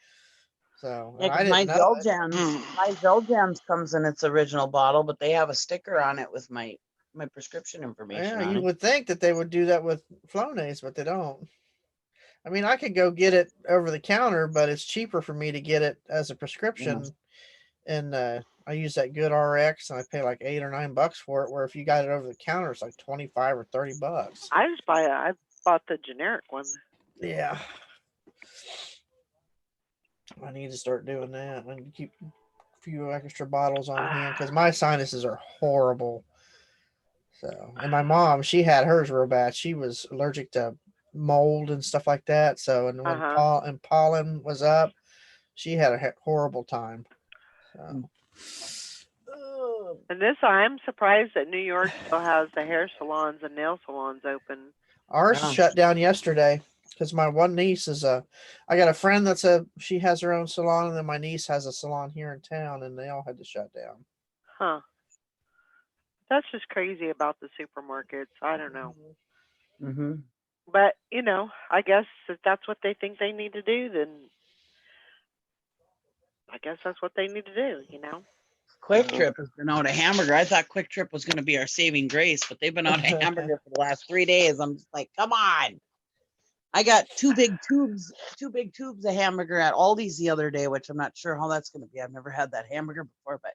So yeah, I didn't my know Zolgems comes in its original bottle, but they have a sticker on it with my prescription information. Yeah, on you it. would think that they would do that with Flonase, but they don't. I mean, I could go get it over the counter, but it's cheaper for me to get it as a prescription in I use that Good RX and I pay like $8 or $9 for it. Where if you got it over the counter, it's like 25 or $30. I bought the generic one. Yeah. I need to start doing that and keep a few extra bottles on hand because my sinuses are horrible. So, and my mom, she had hers real bad. She was allergic to mold and stuff like that. So, and when pollen was up, she had a horrible time. So, And this, I'm surprised that New York still has the hair salons and nail salons open. ours Yeah. shut down yesterday because my one niece is I got a friend she has her own salon, and then my niece has a salon here in town, and they all had to shut down. Huh. That's just crazy about the supermarkets. I don't know. Mm-hmm. But, I guess if that's what they think they need to do, then I guess that's what they need to do, Quick Trip has been out a hamburger. I thought Quick Trip was going to be our saving grace, but they've been out a hamburger for the last 3 days. I'm just like, come on. I got two big tubes of hamburger at Aldi's the other day, which I'm not sure how that's going to be. I've never had that hamburger before, but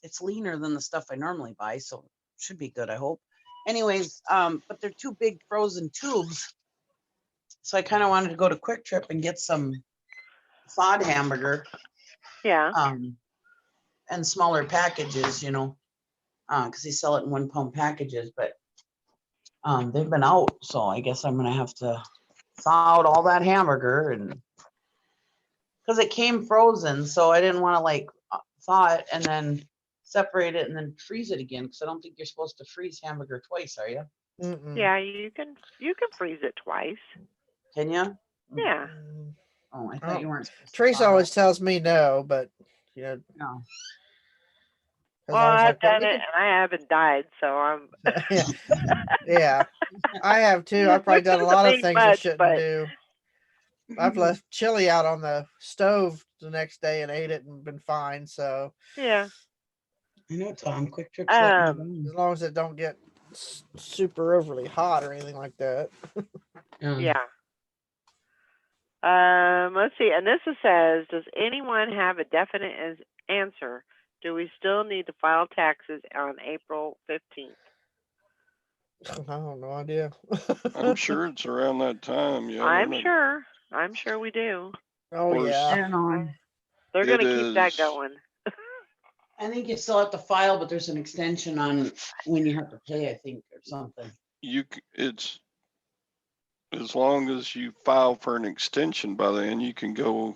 it's leaner than the stuff I normally buy, so it should be good, I hope. Anyways, but they're two big frozen tubes. So I kind of wanted to go to Quick Trip and get some thawed hamburger. Yeah. And smaller packages, because they sell it in 1 pound packages, but they've been out, so I guess I'm gonna have to thaw out all that hamburger, and because it came frozen, so I didn't want to like thaw it and then separate it and then freeze it again, because I don't think you're supposed to freeze hamburger twice, are you? Yeah, you can freeze it twice. Can you? Yeah. Oh, I thought you weren't. Teresa always tells me no, but no. Well, I've done it and I haven't died, so I'm. yeah, I have too. I've probably done a lot of things I shouldn't do. I've left chili out on the stove the next day and ate it and been fine. So yeah, I know, Tom. Quick Trip. As long as it don't get super overly hot or anything like that. Yeah. Let's see. Anissa says, does anyone have a definite answer? Do we still need to file taxes on April 15th? I have no idea. I'm sure it's around that time. Yeah. I'm sure we do. Oh yeah. They're going to keep that going. I think you still have to file, but there's an extension on when you have to pay, I think, or something. It's as long as you file for an extension by then, you can go.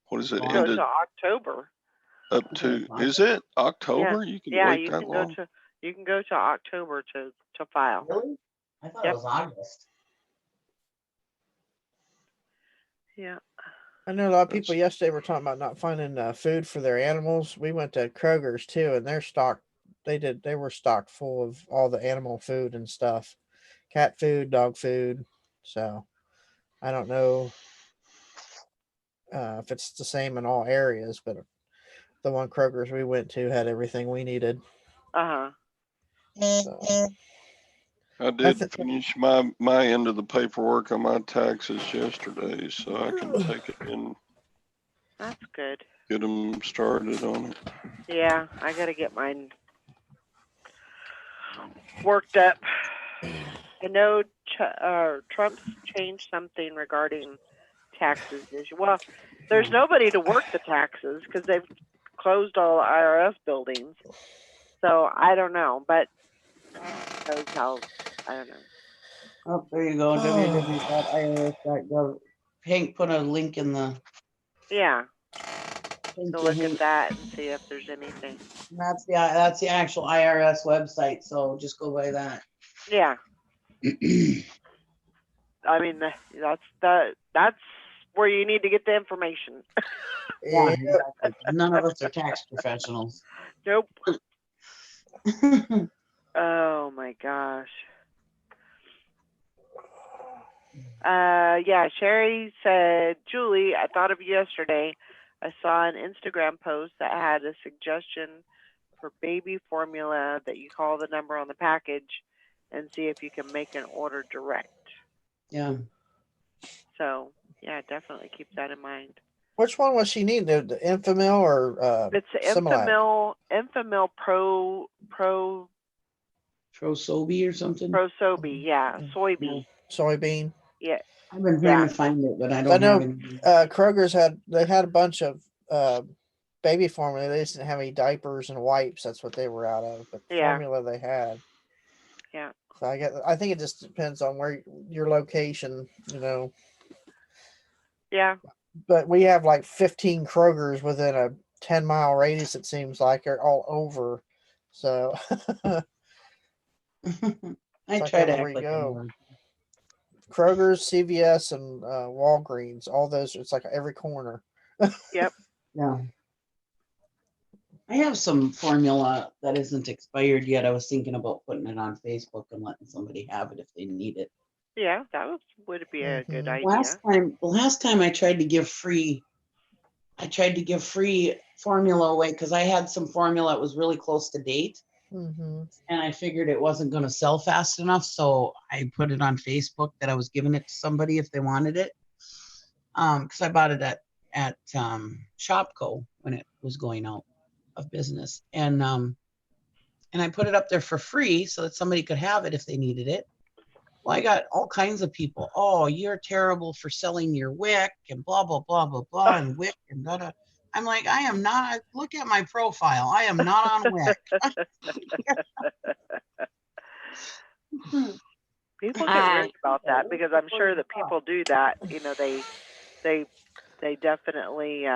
What is it? Go to October. Up to is it October? Yeah. You can wait you that long. You can go to October to file. Really? I thought it was August. Yeah. I know a lot of people yesterday were talking about not finding food for their animals. We went to Kroger's too, and their stock they were stocked full of all the animal food and stuff, cat food, dog food. So I don't know if it's the same in all areas, but the one Kroger's we went to had everything we needed. So. I did finish my end of the paperwork on my taxes yesterday, so I can take it in. That's good. Get them started on it. Yeah, I got to get mine worked up. I know Trump's changed something regarding taxes. Well, there's nobody to work the taxes because they've closed all IRS buildings. So I don't know, but knows how. I don't know. Oh, there you go. www.irs.gov. Hank put a link in the. Yeah. So look at that and see if there's anything. That's the actual IRS website. So just go by that. Yeah. I mean, that's where you need to get the information. Yeah, exactly. None of us are tax professionals. Nope. Oh my gosh. Yeah, Sherry said, Julie, I thought of you yesterday. I saw an Instagram post that had a suggestion for baby formula that you call the number on the package and see if you can make an order direct. Yeah. So, yeah, definitely keep that in mind. Which one was she needing? The Enfamil or It's Similac? Enfamil Pro Trosobi or something? Sobi, yeah, Yeah. soybean. Soybean. Yeah, I've been trying Yeah. to find it, but I I don't have know any. Kroger's had a bunch of baby formula. They just didn't have any diapers and wipes. That's what they were out of. But Yeah. formula they had. yeah, So I think it just depends on where your location, yeah. But we have like 15 Krogers within a 10-mile radius. It seems like they're all over. So I like try to everywhere act you like I go. know. Kroger's, CVS, and Walgreens, all those. It's like every corner. Yep. Yeah. I have some formula that isn't expired yet. I was thinking about putting it on Facebook and letting somebody have it if they need it. Yeah, that would be a good Mhm. idea. Last time I tried to give free formula away because I had some formula that was really close to date. Mm-hmm. And I figured it wasn't going to sell fast enough. So I put it on Facebook that I was giving it to somebody if they wanted it. Because I bought it at Shopko when it was going out of business. And I put it up there for free so that somebody could have it if they needed it. Well, I got all kinds of people. Oh, you're terrible for selling your wick and blah, blah, blah, blah, blah, and wick and da, da. I'm like, I am not. Look at my profile. I am not on wick. People get weird about that because I'm sure that people do that. They definitely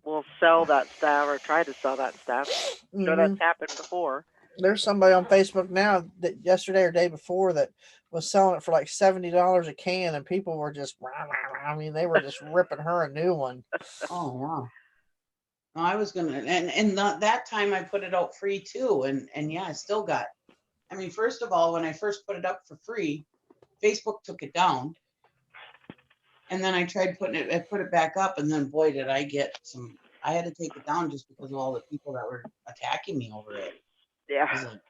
will sell that stuff or try to sell that stuff. So that's happened before. There's somebody on Facebook now that yesterday or day before that was selling it for like $70 a can, and people were just, I mean, they were just ripping her a new one. Oh yeah. No, I was gonna, and that time I put it out free too, and yeah, I still got. I mean, first of all, when I first put it up for free, Facebook took it down, and then I tried putting it. I put it back up, and then boy, did I get some. I had to take it down just because of all the people that were attacking me over it. Yeah. I was like,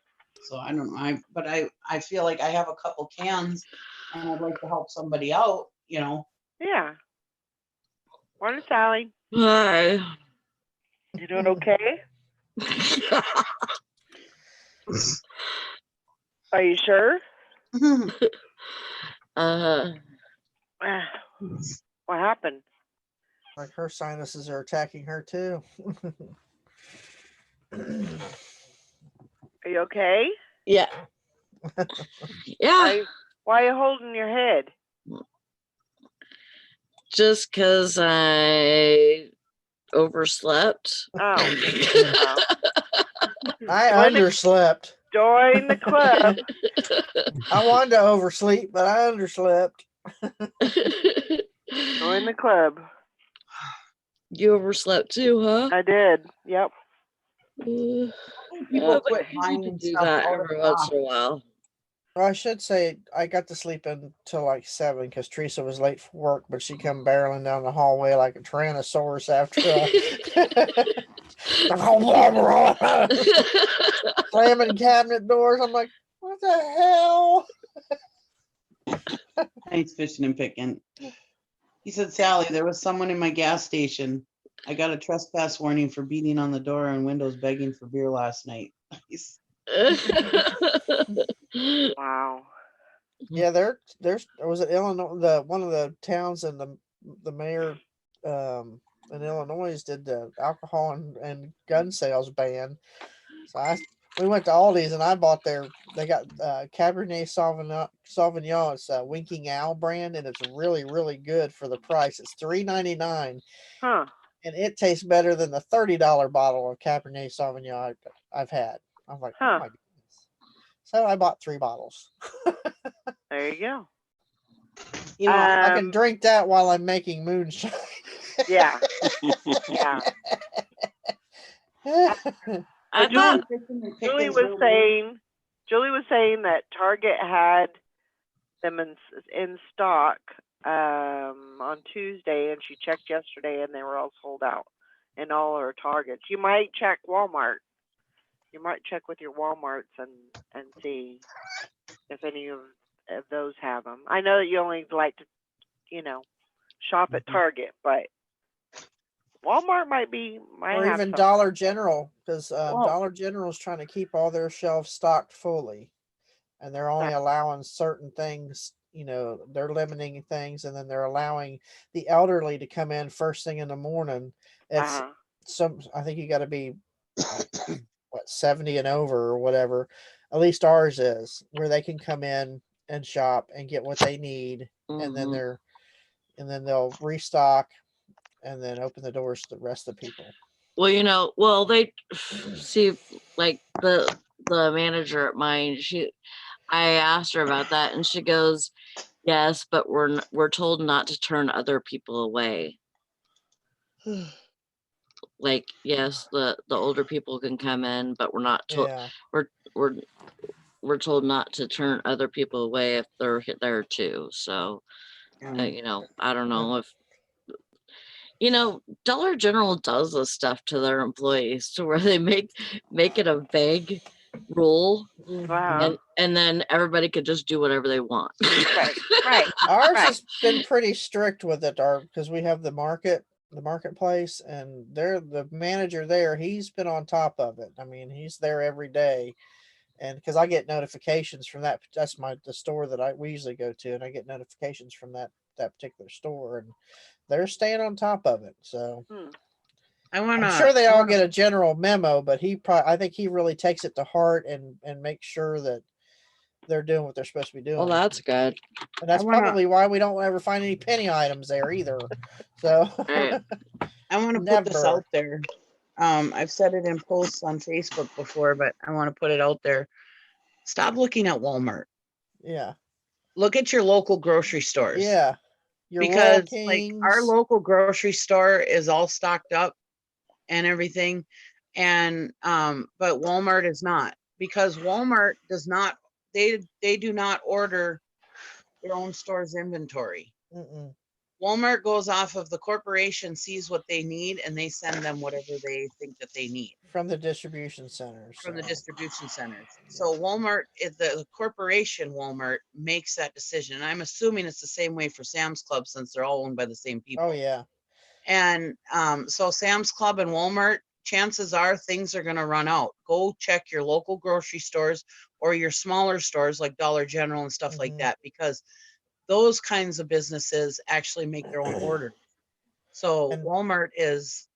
so I don't know. But I feel like I have a couple cans, and I'd like to help somebody out. Yeah. Morning, Sally. Hi. You doing okay? Are you sure? Uh-huh. What happened? Like her sinuses are attacking her too. Are you okay? Yeah. Yeah. Why are you holding your head? Just because I overslept. Oh. I underslept. Join the club. I wanted to oversleep, but I underslept. Join the club. You overslept too, huh? I did. Yep. People But quit you buying need to do stuff that out of every once stock. in a while. Well, I should say I got to sleep until like 7 because Teresa was late for work, but she come barreling down the hallway like a Tyrannosaurus after slamming cabinet doors. I'm like, what the hell? Thanks, Fishing and Picking. He said, Sally, there was someone in my gas station. I got a trespass warning for beating on the door and windows begging for beer last night. Wow. Yeah, there was it Illinois, one of the towns in the mayor in Illinois did the alcohol and gun sales ban. So we went to Aldi's and I bought they got Cabernet Sauvignon. It's a Winking Owl brand and it's really, really good for the price. It's $3.99 Huh. and it tastes better than the $30 bottle of Cabernet Sauvignon I've had. I'm like, oh Huh. my goodness. So I bought 3 bottles. There you go. I can drink that while I'm making moonshine. Yeah. Yeah. I thought Julie was saying that Target had them in stock on Tuesday, and she checked yesterday, and they were all sold out in all her Targets. You might check Walmart. You might check with your Walmarts and see if any of those have them. I know that you only like to, shop at Target, but Walmart might or have even some. Dollar General, because Well- Dollar General is trying to keep all their shelves stocked fully, and they're only Okay. allowing certain things. You know, they're limiting things, and then they're allowing the elderly to come in first thing in the morning. It's Uh-huh. I think you got to be what 70 and over or whatever. At least ours is, where they can come in and shop and get what they need, and then Mhm. they'll restock and then open the doors to the rest of the people. Well, they see, like the manager at mine, I asked her about that, and she goes, yes, but we're told not to turn other people away. Like, yes, the older people can come in, but we're not told, Yeah. we're told not to turn other people away if they're there too. So, Yeah. I don't know if, Dollar General does this stuff to their employees to where they make it a vague rule, Wow. and then everybody could just do whatever they want. Right. Right. Ours Right. has been pretty strict with it, because we have the marketplace, and they're the manager there. He's been on top of it. I mean, he's there every day, and because I get notifications from that. That's the store that we usually go to, and I get notifications from that particular store, and they're staying on top of it. So Hmm. I'm sure they all get a general memo, but I think he really takes it to heart and makes sure that they're doing what they're supposed to be doing. Well, that's good. And that's probably why we don't ever find any penny items there either. So Right. I want to put this Never. out there. I've said it in posts on Facebook before, but I want to put it out there. Stop looking at Walmart. yeah, Look at your local grocery stores. yeah. Your Royal Because like our Kings. local grocery store is all stocked up and everything. And but Walmart is not, because Walmart does not, they do not order their own store's inventory. Mm-mm. Walmart goes off of the corporation, sees what they need, and they send them whatever they think that they need From the distribution centers. from the so. distribution centers. So Walmart, the corporation Walmart makes that decision. And I'm assuming it's the same way for Sam's Club, since they're all owned by the same people. Oh yeah. And so Sam's Club and Walmart, chances are things are going to run out. Go check your local grocery stores or your smaller stores like Dollar General and stuff like Mhm. that, because those kinds of businesses actually make their own orders. So And- Walmart is,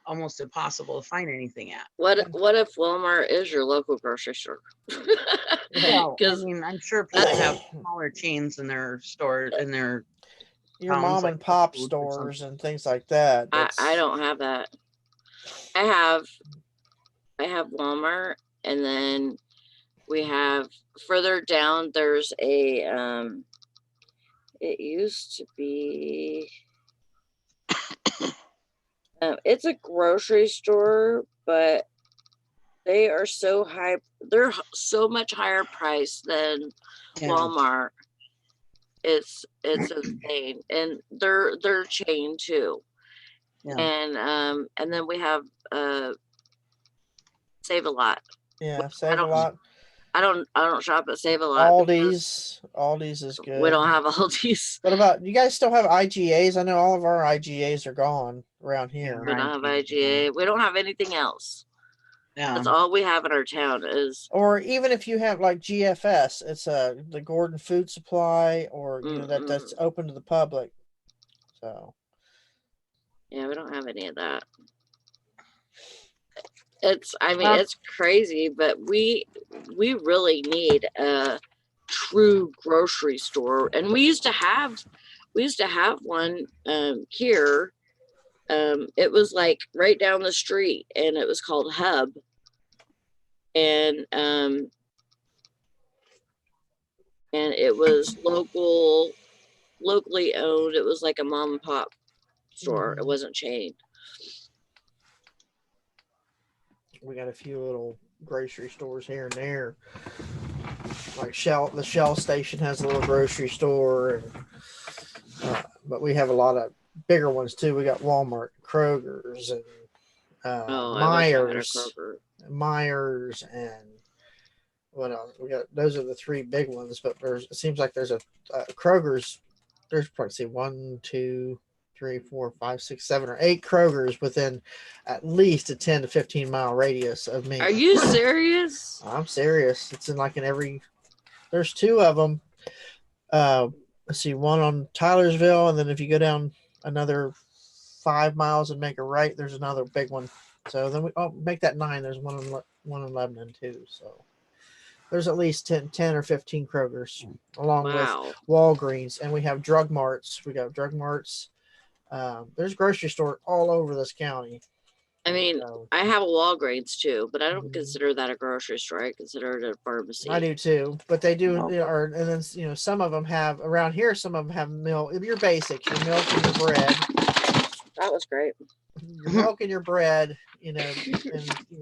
almost impossible to find anything at. What if Walmart is your local grocery store? Well, I 'Cause mean, I'm sure people have smaller chains in their store, in their Your towns, mom like and pop Whole Foods or stores something. and things like that. I don't have that. I have Walmart, and then we have further down, there's a it used to be it's a grocery store, but they are so high, they're so much higher price than Yeah. Walmart. It's insane, and they're chain too. Yeah. And then we have Save a Lot. Yeah, Save a don't- Lot. I don't shop at Save a Lot. because Aldi's is good. We don't have Aldi's. What about you guys? Still have IGAs? I know all of our IGAs are gone around here. We don't have IGA. We don't have anything else. Yeah. That's all we have in our town is. Or even if you have like GFS, it's the Gordon Food Supply, or that's open to the public. So Yeah, we don't have any of that. It's crazy, but we really need a true grocery store, and we used to have one here. It was like right down the street, and it was called Hub, and it was locally owned. It was like a mom and pop store. It wasn't chained. we got a few little grocery stores here and there. Like the Shell station has a little grocery store, and but we have a lot of bigger ones too. We got Walmart, Kroger's, and Myers, and what else? We got those are the three big ones. But it seems like there's a Kroger's. There's probably 1, 2, 3, 4, 5, 6, 7, or 8 Krogers within at least a 10 to 15 mile radius of me. Are you serious? I'm serious. It's in like in every. There's 2 of them. Let's see, one on Tylersville, and then if you go down another 5 miles and make a right, there's another big one. So then we make that 9. There's one in Lebanon too. So there's at least 10 or 15 Krogers along with Wow. Walgreens, and we have drug marts. We got drug marts. There's grocery store all over this county. I mean, So, I have a Walgreens too, but I don't Mhm. consider that a grocery store. I consider it a pharmacy. I do too, but they do, Oh. and then some of them have around here. Some of them have milk. Your basics, your milk and your bread, That was great. your milk and your bread. And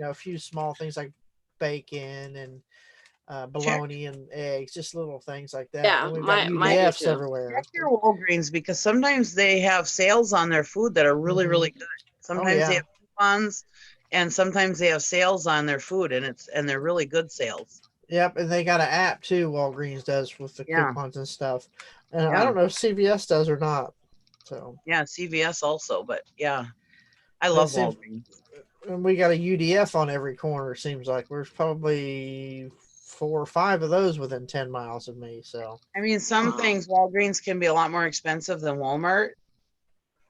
a few small things like bacon and bologna and eggs, just little things like that. Yeah, and we've mine got do UDFs too. everywhere. Check your Walgreens because sometimes they have sales on their food that are really, really good. Sometimes yeah. they have coupons and sometimes they have sales on their food and they're really good sales. Yep, and they got an app too. Walgreens does with the Yeah. coupons and stuff. And I Yeah. don't know if CVS does or not. So, Yeah, CVS also, but yeah. I love see- Walgreens. and we got a UDF on every corner. Seems like there's probably 4 or 5 of those within 10 miles of me. So, I mean, some Wow. things Walgreens can be a lot more expensive than Walmart.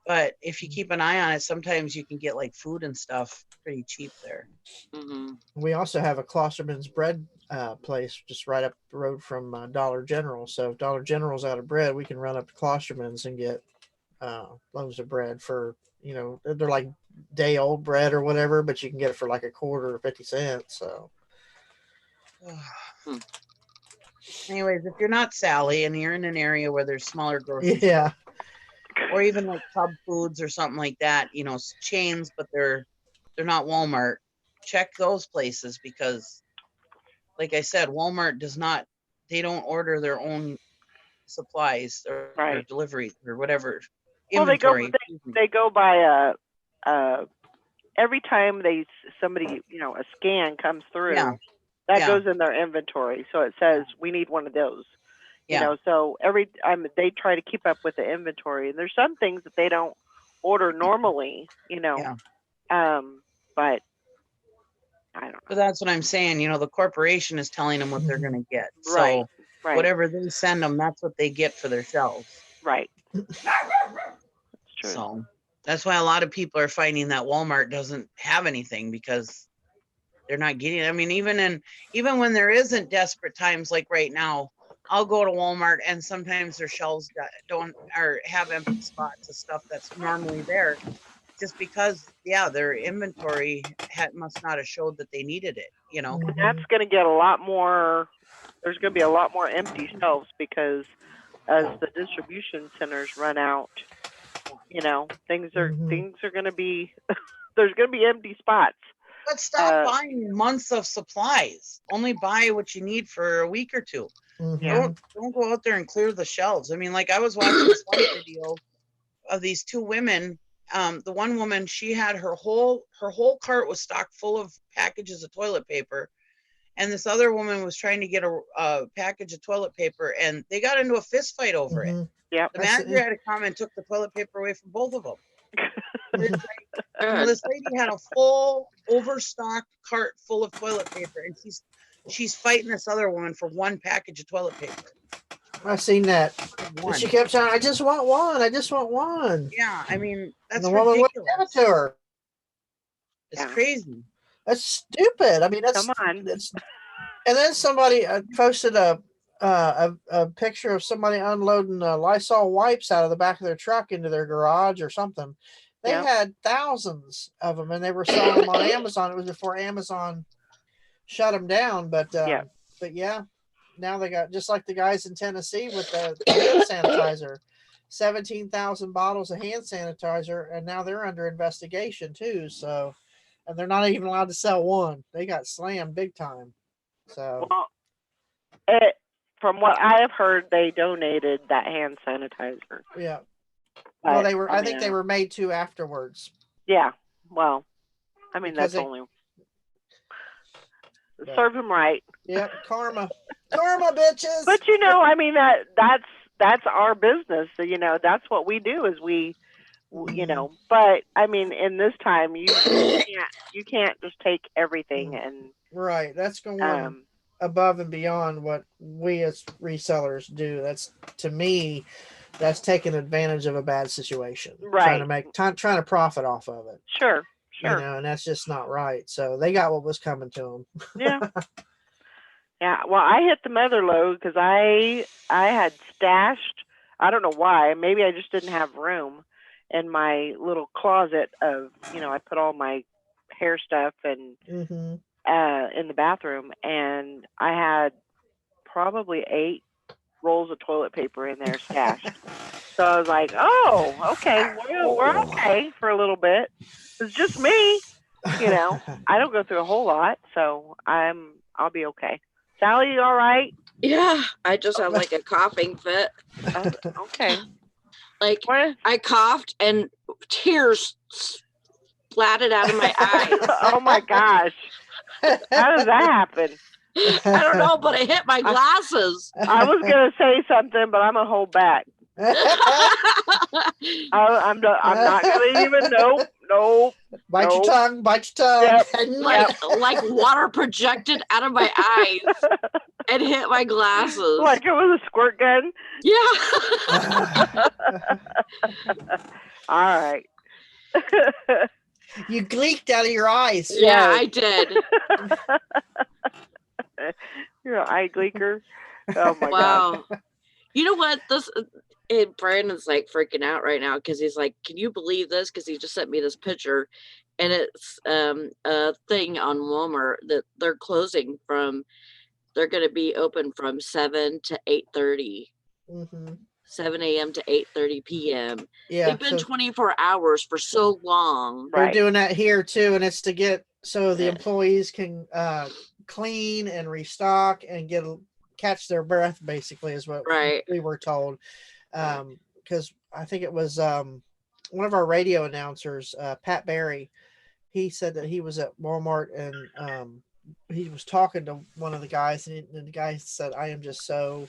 But if you keep an eye on it, sometimes you can get like food and stuff pretty cheap there. Hmm. we also have a Klosterman's bread place just right up the road from Dollar General. So if Dollar General's out of bread, we can run up to Klosterman's and get loaves of bread for, they're like day old bread or whatever, but you can get it for like a quarter or 50 cents. So, Hmm. Anyways, if you're not Sally and you're in an area where there's smaller grocery yeah. or even like Cub Foods or something like that, chains, but they're not Walmart. Check those places because, like I said, Walmart they don't order their own supplies or Right. delivery or whatever Well, inventory. they go by every time somebody, a scan comes through, Yeah. that Yeah. goes in their inventory. So it says we need one of those. Yeah. So every time they try to keep up with the inventory, and there's some things that they don't order normally, Yeah. but I don't know. But that's what I'm saying. The corporation is telling them what they're going to get. Right, So right, whatever they send them, that's what they get for their shelves. right. That's true. So that's why a lot of people are finding that Walmart doesn't have anything because they're not getting it. I mean, even when there isn't desperate times like right now, I'll go to Walmart and sometimes their shelves don't or have empty spots of stuff that's normally there, just because their inventory must not have showed that they needed it. And that's going to get a lot more. There's going to be a lot more empty shelves because as the distribution centers run out, things are going to be. There's going to be empty spots. But stop buying months of supplies. Only buy what you need for a week or two. Yeah. Don't go out there and clear the shelves. I mean, like I was watching this one video of these 2 women. The one woman, she had her whole cart was stocked full of packages of toilet paper, and this other woman was trying to get a package of toilet paper, and they got into a fist fight over it. Yep. The manager had to come and took the toilet paper away from both of them. Good. This lady had a full overstocked cart full of toilet paper, and she's fighting this other woman for one package of toilet paper. I've seen that. One. She kept saying, I just want one. I just want one. Yeah, I mean, that's And the woman wouldn't give ridiculous. it to her. It's Yeah. crazy. That's stupid. I mean, Come on. And then somebody posted a picture of somebody unloading Lysol wipes out of the back of their truck into their garage or something. They Yep. had thousands of them, and they were selling them on Amazon. It was before Amazon shut them down, but yeah, now they got just like the guys in Tennessee with the hand sanitizer, 17,000 bottles of hand sanitizer, and now they're under investigation too. So, and they're not even allowed to sell one. They got slammed big time. So, Well, from what I have heard, they donated that hand sanitizer. yeah. Well, But, they were. I think mean, they were made to afterwards. Yeah. Well, I mean, Because that's they- only. Yeah. Serve them right. Yep, karma, bitches. But I mean that's our business. So, that's what we do is we You Mhm. know, but I mean, in this time, you can't just take everything Mm. and Right. That's going um, above and beyond what we as resellers do. That's, to me, that's taking advantage of a bad situation, trying to right. trying to profit off of it. Sure, You sure. know, and that's just not right. So they got what was coming to them. Yeah. Yeah, well, I hit the mother load because I had stashed. I don't know why. Maybe I just didn't have room in my little closet of I put all my hair stuff and Hmm. in the bathroom, and I had probably 8 rolls of toilet paper in there stashed. So I was like, oh, okay, we're okay for a little bit. It's just me, you know. I don't go through a whole lot, so I'll be okay. Sally, you all right? Yeah, I just have like a coughing fit. Okay. Like What? I coughed and tears splatted out of my eyes. Oh my gosh. How does that happen? I don't know, but it hit my glasses. I was gonna say something, but I'm gonna hold back. I'm not gonna even. Nope. Bite your Nope. tongue. Bite your tongue. Like water projected out of my eyes and hit my glasses. Like it was a squirt gun. Yeah. All right. You gleeked out of your eyes. Yeah, I did. You're an eye gleeker. Oh my gosh. Wow. You know what? Brandon's like freaking out right now because he's like, can you believe this? Because he just sent me this picture, and it's a thing on Walmart that they're closing from. They're going to be open from 7 to 8:30. Mm-hmm. 7 a.m. to 8:30 p.m. Yeah, They've been 24 hours for so long. they're Right. doing that here too, and it's to get so the Yeah. employees can clean and restock and catch their breath. Basically, is what Right. we were told. Because I think it was one of our radio announcers, Pat Barry. He said that he was at Walmart and he was talking to one of the guys, and the guy said, "I am just so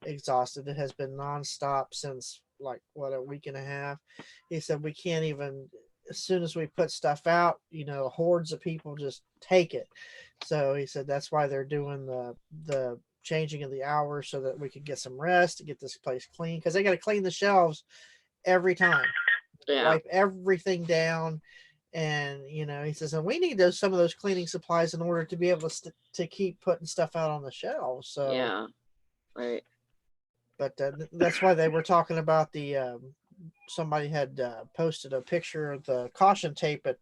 exhausted. It has been nonstop since like a week and a half." He said, "We can't even. As soon as we put stuff out, hordes of people just take it." So he said that's why they're doing the changing of the hours so that we could get some rest to get this place clean, because they got to clean the shelves every time, Yeah. wipe everything down. And he says, and we need some of those cleaning supplies in order to be able to keep putting stuff out on the shelves. So Yeah. Right. but that's why they were talking about the somebody had posted a picture of the caution tape at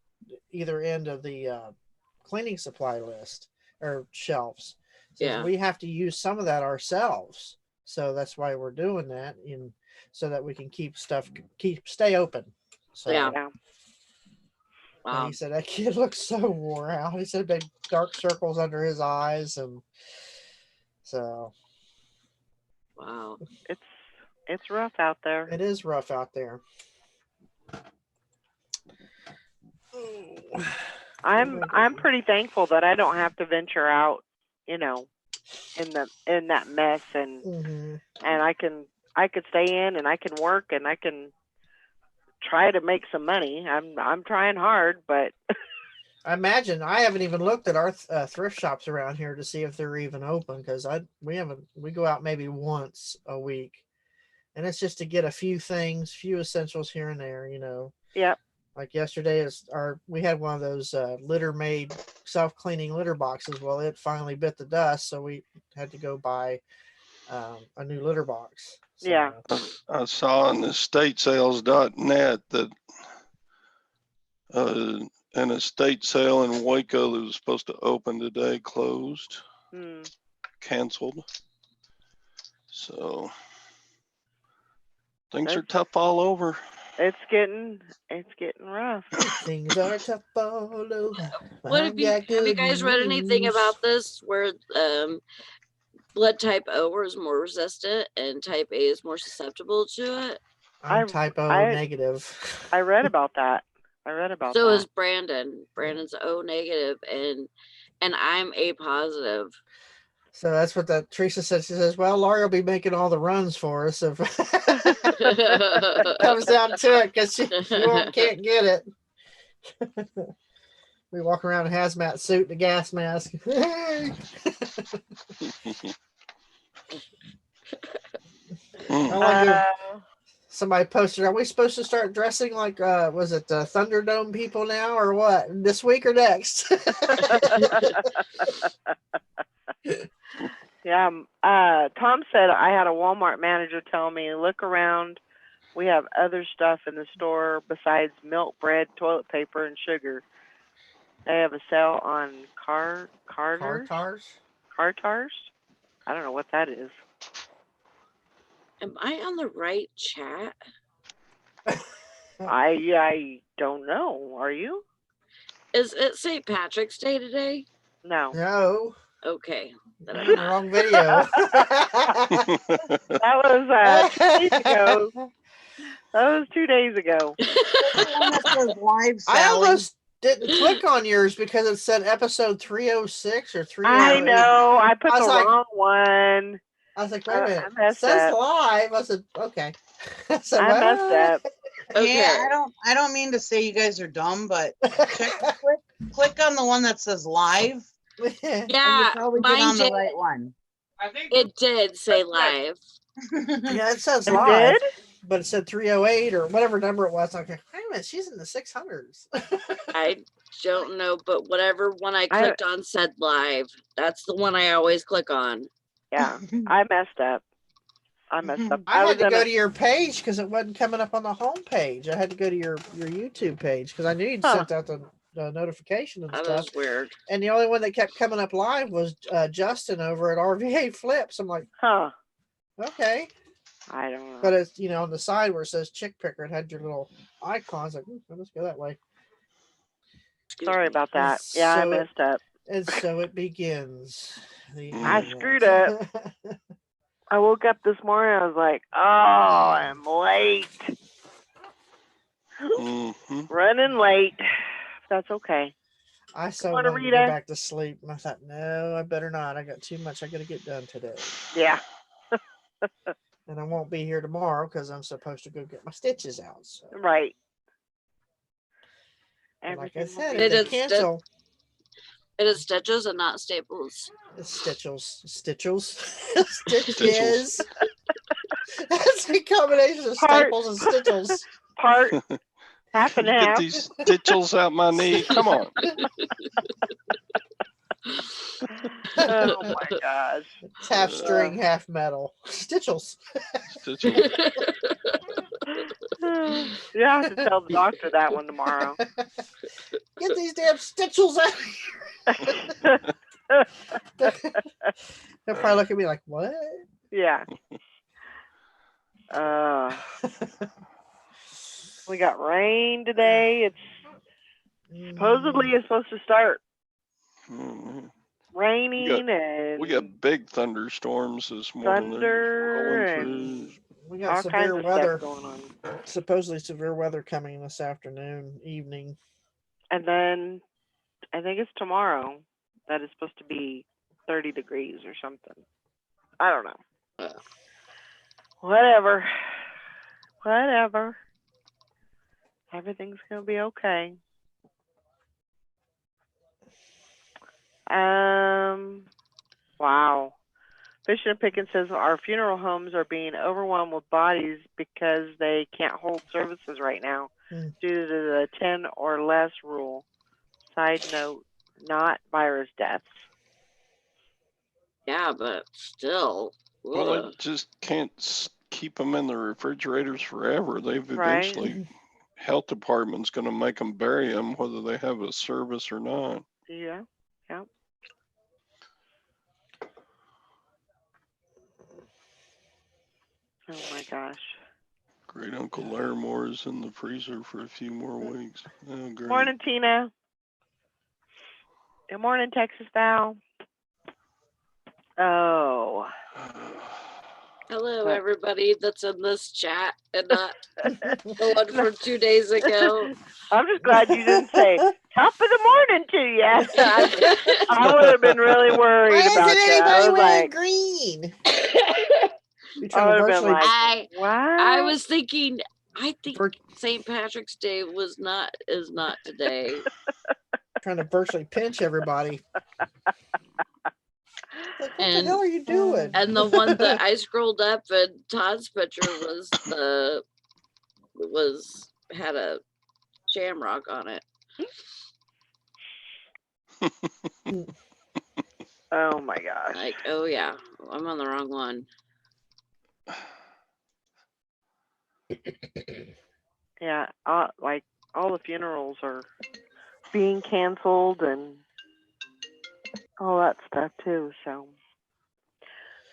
either end of the cleaning supply list or shelves. Says Yeah. we have to use some of that ourselves, so that's why we're doing that, so that we can stay open. So Yeah. Yeah. and Wow. he said that kid looks so wore out. He said big dark circles under his eyes, and so Wow. It's rough out there. it is rough out there. I'm pretty thankful that I don't have to venture out, in that mess, and Mm-hmm. and I could stay in and I can work and I can try to make some money. I'm trying hard, but I imagine I haven't even looked at our thrift shops around here to see if they're even open, because we go out maybe once a week, and it's just to get a few few essentials here and there. yep. Like yesterday we had one of those litter made self-cleaning litter boxes. Well, it finally bit the dust, so we had to go buy a new litter box. So, Yeah. I saw on estatesales.net that an estate sale in Waco that was supposed to open today closed, canceled. So things are tough all over. It's getting rough. things are tough all over. What have you guys read anything about this where blood type O is more resistant and type A is more susceptible to it? I'm type O negative. I read about that. So is Brandon. Brandon's O negative and I'm A positive. So that's what that Teresa said. She says, "Well, Laurie will be making all the runs for us if comes down to it, because she can't get it." We walk around in a hazmat suit and a gas mask. I like it. Somebody posted, "Are we supposed to start dressing like was it Thunderdome people now, or what? This week or next?" Yeah. Tom said I had a Walmart manager tell me, look around. We have other stuff in the store besides milk, bread, toilet paper, and sugar. They have a sale on Car tars. Cartars. I don't know what that is. Am I on the right chat? I don't know. Are you? Is it St. Patrick's Day today? No. No, Okay. Then I'm you're in the not. wrong video. That was 2 days ago. That was 2 days ago. One that says live, I Sally. almost didn't click on yours because it said episode 306 or 308. I know. I put I the was like- wrong one. I was like, wait a minute. I It messed says up. live. I said, okay. I said, I messed "What?" up. Okay. Yeah, I don't mean to say you guys are dumb, but click on the one that says live, and you Yeah, probably get mine on the did. right one. It did say live. Yeah, it says It live, did? but it said 308 or whatever number it was. I'm like, wait a minute, she's in the 600s. I don't know, but whatever one I clicked on said live. That's the one I always click on. Yeah. I messed up. I I was had to in go a- to your page because it wasn't coming up on the home page. I had to go to your YouTube page because I knew you'd Huh. sent out the notification and That stuff. is weird. And the only one that kept coming up live was Justin over at RVA Flips. I'm like, Huh. okay. I don't know. But it's, on the side where it says Chick Picker, it had your little icons. Like, let's go that way. Excuse Sorry me. about that. Yeah, I So messed up. And so it begins. I screwed up. I woke up this morning. I was like, oh, I'm late. Mhm. Running late. That's okay. I so on, wanted to go Rita. back to sleep. And I thought, no, I better not. I got too much I got to get done today. Yeah. And I won't be here tomorrow because I'm supposed to go get my stitches out. So. Right. And like I Everything will said, be- if they It is cancel, It is stitches and not staples. it's stitches. That's a combination of Part- staples and stitches. part half and Get half. these stitches out my knee. Come on. Oh my gosh. It's half string, half metal. Stitches. Stitches. You have to tell the doctor that one tomorrow. Get these damn stitches out. They'll probably look at me like, what? Yeah. We got rain today. It's supposedly it's supposed to start Mhm. raining and We got big thunderstorms this morning. thunder They're and rolling through. We got all kinds severe of weather. stuff going on. Supposedly severe weather coming this afternoon, evening. And then I think it's tomorrow that it's supposed to be 30 degrees or something. I don't know. Whatever. Whatever. Everything's gonna be okay. Wow. Fishing and Pickens says our funeral homes are being overwhelmed with bodies because they can't hold services right now Hmm. due to the 10 or less rule. Side note, not virus deaths. Yeah, but still. Well, ugh. they just can't keep them in the refrigerators forever. They've Right. eventually, health department's going to make them bury them, whether they have a service or not. Yeah. Yeah. Oh my gosh. Great Uncle Larimore is in the freezer for a few more weeks. Oh, great. Morning, Tina. Good morning, Texas Val. Oh. Hello, But- everybody that's in this chat and not the one from 2 days ago. I'm just glad you didn't say top of the morning to you. I would have been really worried Why about isn't you. I anybody was wearing like, green? You're I trying would to have been virtually, like, I what? was thinking, I think vir- St. Patrick's Day is not today. trying to virtually pinch everybody. Like, what the And- hell are you doing? And the one that I scrolled up and Todd's picture had a shamrock on it. Oh my gosh. Like, oh yeah, I'm on the wrong one. Yeah, like all the funerals are being canceled and all that stuff too. So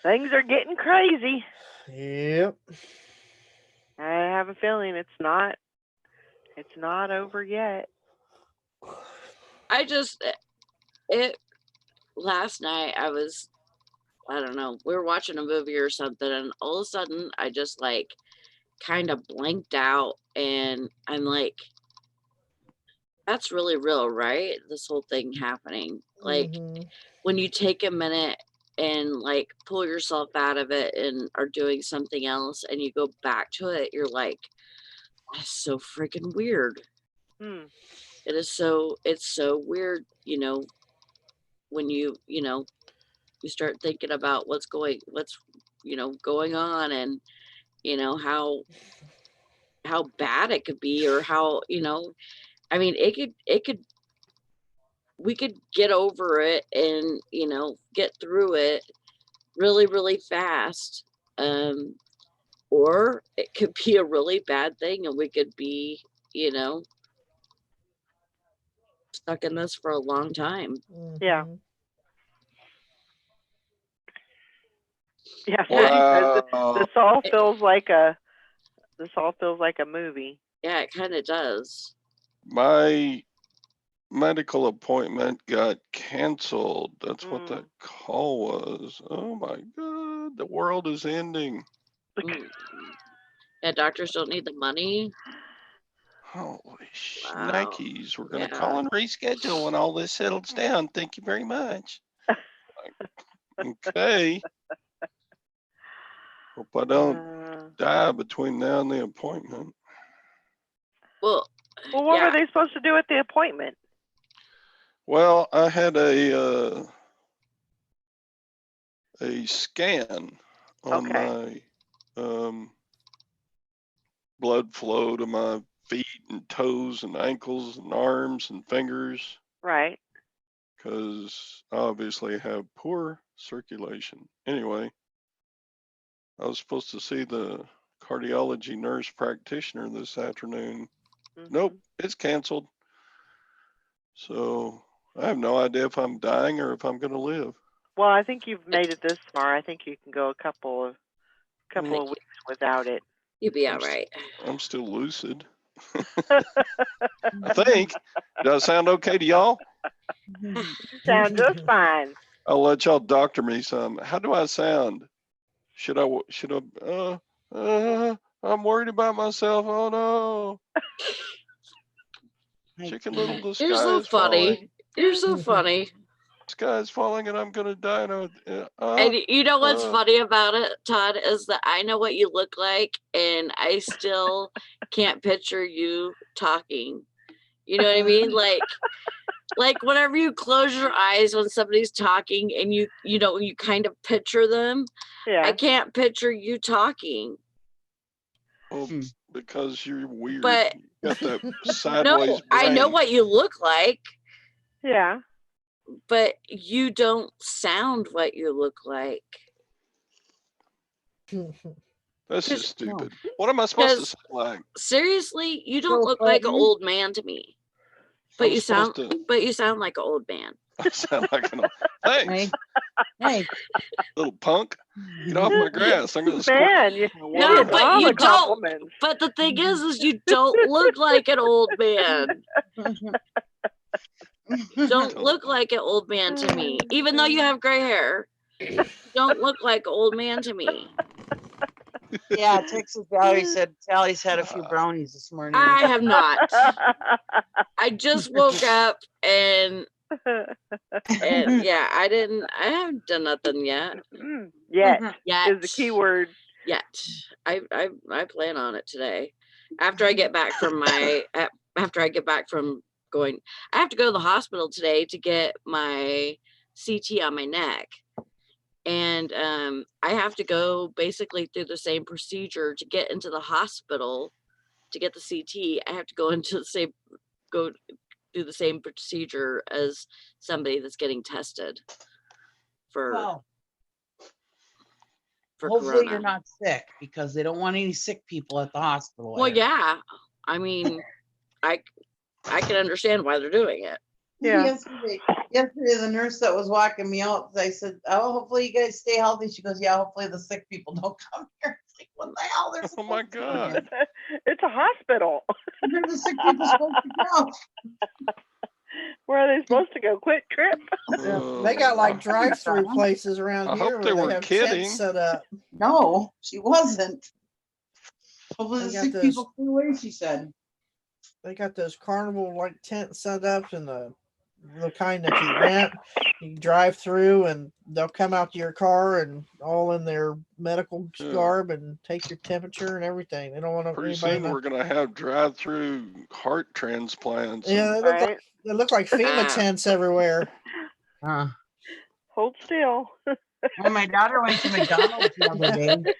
things are getting crazy. Yep. I have a feeling it's not over yet. Last night I don't know, we were watching a movie or something, and all of a sudden I just like kind of blanked out, and I'm like, that's really real, right? This whole thing happening. Like, Mhm. when you take a minute and like pull yourself out of it and are doing something else and you go back to it, you're like, that's so freaking weird. It's so weird, when you start thinking about what's going on, and how bad it could be, or how, I mean, we could get over it and, get through it really, really fast. Or it could be a really bad thing, and we could be, stuck in this for a long time. Yeah. Mhm. Yeah. Wow. This all feels like a movie. Yeah, it kind of does. My medical appointment got canceled. That's what that Mm. call was. Oh my God, the world is ending. Mm. Yeah, doctors don't need the money. Holy Wow. shnikes. We're going to Yeah. call and reschedule when all this settles down. Thank you very much. Okay. Hope I don't die between now and the appointment. Well, Well, what yeah. were they supposed to do at the appointment? Well, I had a scan on Okay. my blood flow to my feet and toes and ankles and arms and fingers, Right. because I obviously have poor circulation. Anyway, I was supposed to see the cardiology nurse practitioner this afternoon. Nope, it's canceled. So I have no idea if I'm dying or if I'm going to live. Well, I think you've made it this far. I think you can go a couple of weeks without it. You'll be all right. I'm still lucid. I think. Does that sound okay to y'all? You sound just fine. I'll let y'all doctor me some. How do I sound? Should I, I'm worried about myself. Oh no. Chicken Little, the sky You're so is funny. falling. You're so funny. Sky is falling and I'm going to die. And you know what's funny about it, Todd, is that I know what you look like, and I still can't picture you talking. You know what I mean? Like whenever you close your eyes when somebody's talking and you kind of picture them, Yeah. I can't picture you talking. Well, because you're weird. But you got that sideways no, I know brain. what you look like, Yeah. but you don't sound what you look like. That's just stupid. What am I supposed to sound like? Seriously, you don't So look like an funny. old man to me. But I'm you sound supposed to- but you sound like an old man. I sound like an old. Thanks, Hey, little punk. Get off my grass. I'm going to Man, you No, get but all you the don't. compliments. But the thing is you don't look like an old man. Don't look like an old man to me. Even though you have gray hair, you don't look like an old man to me. yeah, Texas Valley said Sally's had a few brownies this morning. I have not. I I just woke up and yeah, I haven't done nothing yet. Yet Yet. is the key word. Yet. I plan on it today. After I get back from going, I have to go to the hospital today to get my CT on my neck. And I have to go basically through the same procedure to get into the hospital to get the CT. I have to go do the same procedure as somebody that's getting tested for Well, hopefully corona. you're not sick, because they don't want any sick people at the hospital. Well, Eric. yeah. I mean, I can understand why they're doing it. Yeah. Yesterday, the nurse that was walking me out, I said, "Oh, hopefully you guys stay healthy." She goes, "Yeah, hopefully the sick people don't come here." It's like, what the hell? They're Oh my supposed to come here. God. It's a hospital. Where are the sick people supposed to go? Where are they supposed to go? Quick trip? They got like Uh, drive-through places around I here hope they where were they have kidding. tents set up. No, she wasn't. Hopefully They the got sick those- people stay away, she said. They got those carnival like tents set up in the kind that you rent. You drive through and they'll come out to your car and all in their medical Yeah. garb and take your temperature and everything. They don't want Pretty anybody. soon we're gonna have drive-through heart transplants. Yeah, and- Right. they look like FEMA Ah. tents everywhere. Hold still. When my daughter went to McDonald's the other day,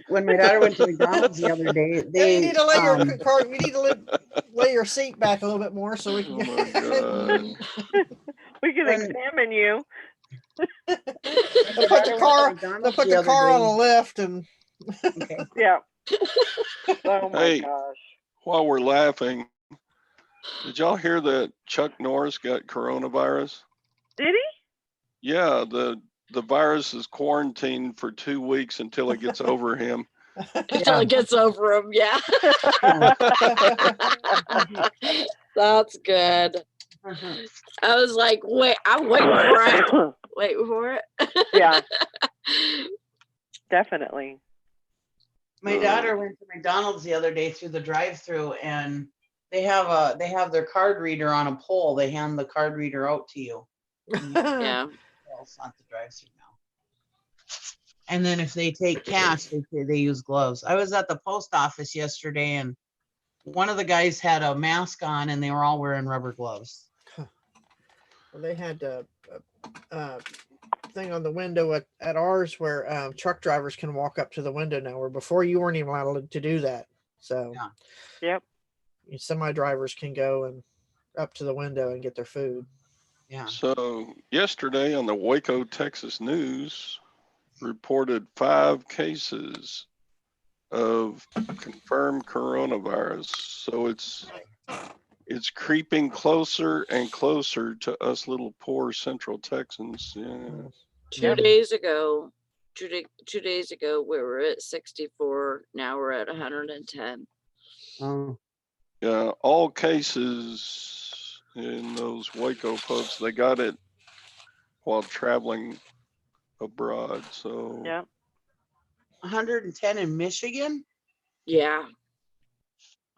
when my daughter went to McDonald's the other day, Yeah, you need to lay your um, car. You need to lay your seat back a little bit more so we can. Oh my God. We can When- examine you. They'll put the car. They'll put the car on a lift and. Okay. Yeah. Oh my Hey. gosh. While we're laughing, did y'all hear that Chuck Norris got coronavirus? Did he? Yeah, the virus is quarantined for 2 weeks until it gets over him. Until it gets over them. Yeah. That's good. I was like, wait, I'm waiting for it. Waiting for it. Yeah, definitely. My daughter went to McDonald's the other day through the drive-through, and they have their card reader on a pole. They hand the card reader out to you. Yeah. Well, it's not the drive-through now. And then if they take cash, they use gloves. I was at the post office yesterday, and one of the guys had a mask on, and they were all wearing rubber gloves. Well, they had a thing on the window at ours where truck drivers can walk up to the window now, where before you weren't even allowed to do that. So, Yep. Semi drivers can go and up to the window and get their food. Yeah. So yesterday on the Waco, Texas news reported 5 cases of confirmed coronavirus. So it's creeping closer and closer to us little poor Central Texans. Yeah. 2 days ago, 2 days ago, we were at 64. Now we're at 110. Oh. Yeah, all cases in those Waco pubs, they got it while traveling abroad. So Yeah. 110 in Michigan? Yeah.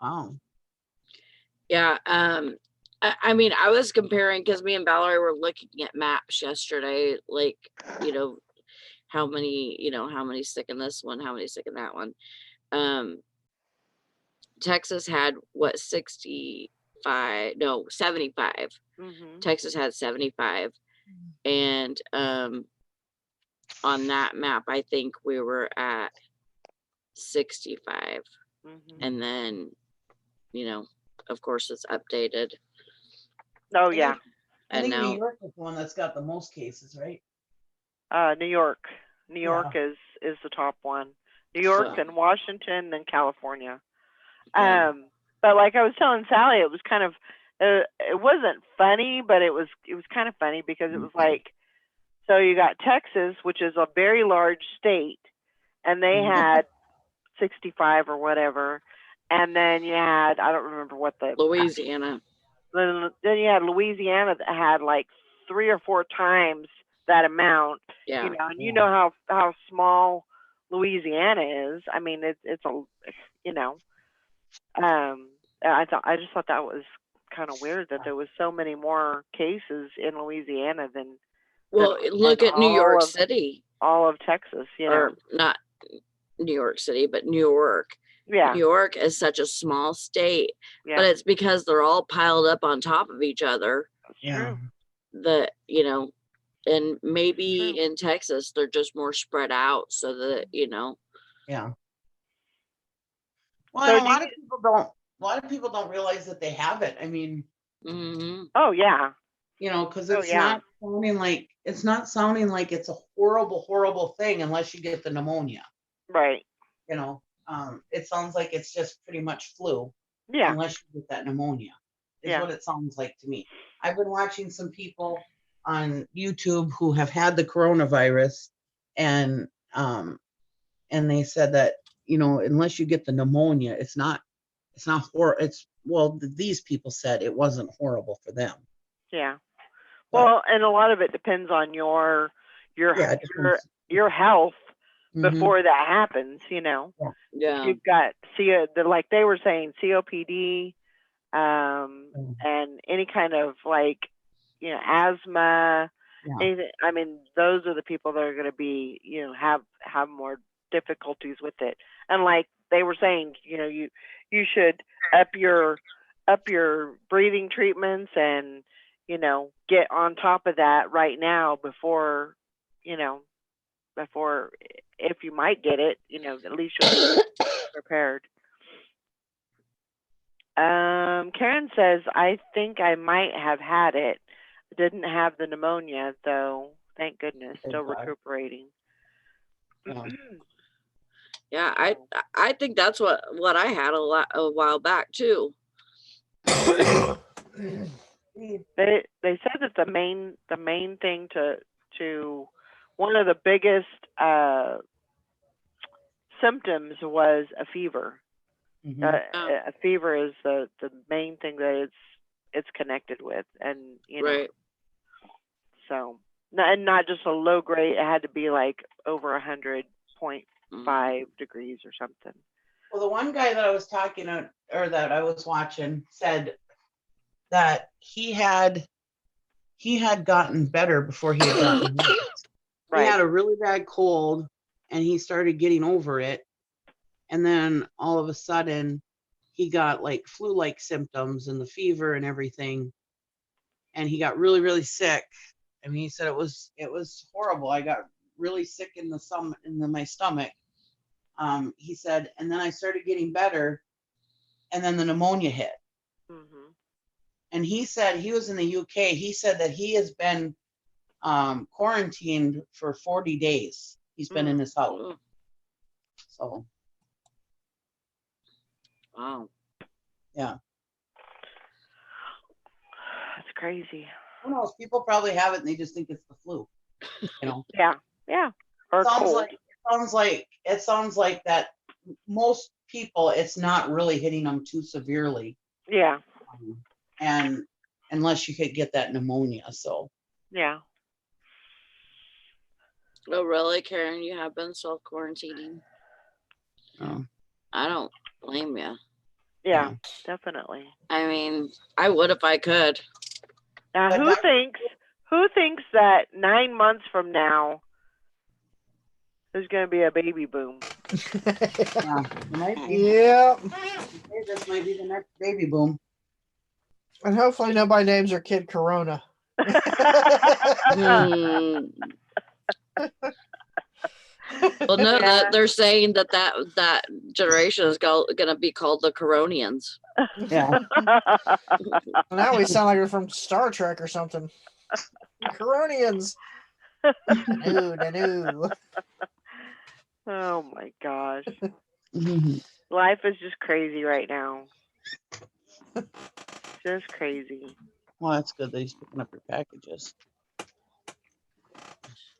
Wow. Yeah. I mean, I was comparing because me and Valerie were looking at maps yesterday, like, how many sick in this one, how many sick in that one. Texas had 75? No, 75. Mm-hmm. Texas had 75. And on that map, I think we were at 65. Mm-hmm. And then, of course, it's updated. Oh yeah. I think And New now, York is the one that's got the most cases, right? New York. New York is the top one. New York, So- then Washington, then California. Yeah. But like I was telling Sally, it was kind of it wasn't funny, but it was kind of funny because it was like, so you got Texas, which is a very large state, and they had 65 or whatever, and then you had, I don't remember what the Louisiana. then you had Louisiana that had like 3 or 4 times that amount. Yeah. And you know how small Louisiana is. I mean, it's a, I just thought that was kind of weird that there was so many more cases in Louisiana than Well, look at New all York of- City, all of Texas, you know. or not New York City, but New York. Yeah, New York is such a small state, yeah, but it's because they're all piled up on top of each other. that's Yeah. true. That, you know, and maybe True. in Texas they're just more spread out, so that, you know. Yeah. Well, So and do a lot of people don't realize that they have it. I mean, Mhm. Oh yeah, you know, because Oh, it's yeah. not sounding like it's a horrible, horrible thing unless you get the pneumonia. right. You know, it sounds like it's just pretty much flu Yeah, unless you get that pneumonia. Is Yeah. what it sounds like to me. I've been watching some people on YouTube who have had the coronavirus, and they said that, you know, unless you get the pneumonia, it's not horrible. These people said it wasn't horrible for them. yeah. But- Well, and a lot of it depends on your Yeah, it depends. your health Mhm. before that happens. You know, Yeah. you've got like they were saying COPD, and any kind of like, you know, asthma. Yeah. Anything, I mean, those are the people that are going to be, you know, have more difficulties with it. And like they were saying, you know, you should up your breathing treatments and, you know, get on top of that right now before, you know, before if you might get it, you know, at least you'll be prepared. Karen says, I think I might have had it. Didn't have the pneumonia though. Thank goodness. Thank Still God. recuperating. Yeah. Yeah, I think that's what I had a while back too. They said that the main thing to one of the biggest symptoms was a fever. Mhm. A fever is the main thing that it's connected with, and you know, Right. so and not just a low grade. It had to be like over 100.5 degrees or something. Well, the one guy that I was talking to, or that I was watching, said that he had gotten better before he had gotten worse. Right. He had a really bad cold and he started getting over it. And then all of a sudden he got like flu-like symptoms and the fever and everything. And he got really, really sick. I mean, he said it was horrible. I got really sick in my stomach. He said, and then I started getting better, and then the pneumonia hit. Mhm. And he said he was in the UK. He said that he has been quarantined for 40 days. He's been in his house. Mm. So Wow. yeah, That's crazy. who knows? People probably have it and they just think it's the flu. You know, Yeah. Yeah. Or cold. it sounds like that. Most people, it's not really hitting them too severely, Yeah. and unless you could get that pneumonia. So Yeah. Oh, really, Karen? You have been self-quarantining? I don't blame you. Yeah. Definitely. I mean, I would if I could. Now, But who thinks that 9 months from now there's going to be a baby boom? yeah, it might be. Yeah. This might be the next baby boom. And hopefully nobody names their kid Corona. Hmm. Well, no, Yeah. they're saying that generation is going to be called the Coronians. Yeah. Now we sound like we're from Star Trek or something. Coronians. No. Oh my gosh. Mhm. Life is just crazy right now. Just crazy. Well, that's good that he's picking up your packages.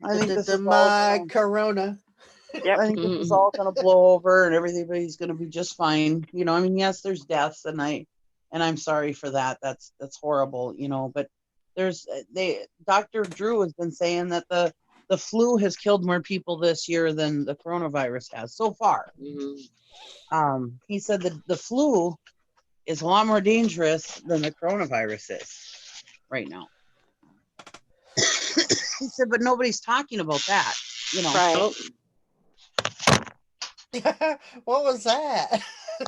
I think this is all My gonna- Corona. Yep. I think this is all gonna blow over and everybody's gonna be just fine. You know, I mean, yes, there's deaths and I'm sorry for that. That's horrible, you know, but Dr. Drew has been saying that the flu has killed more people this year than the coronavirus has so far. Mhm. He said that the flu is a lot more dangerous than the coronavirus is right now. He said, but nobody's talking about that, you know. Right. Oh, What was that?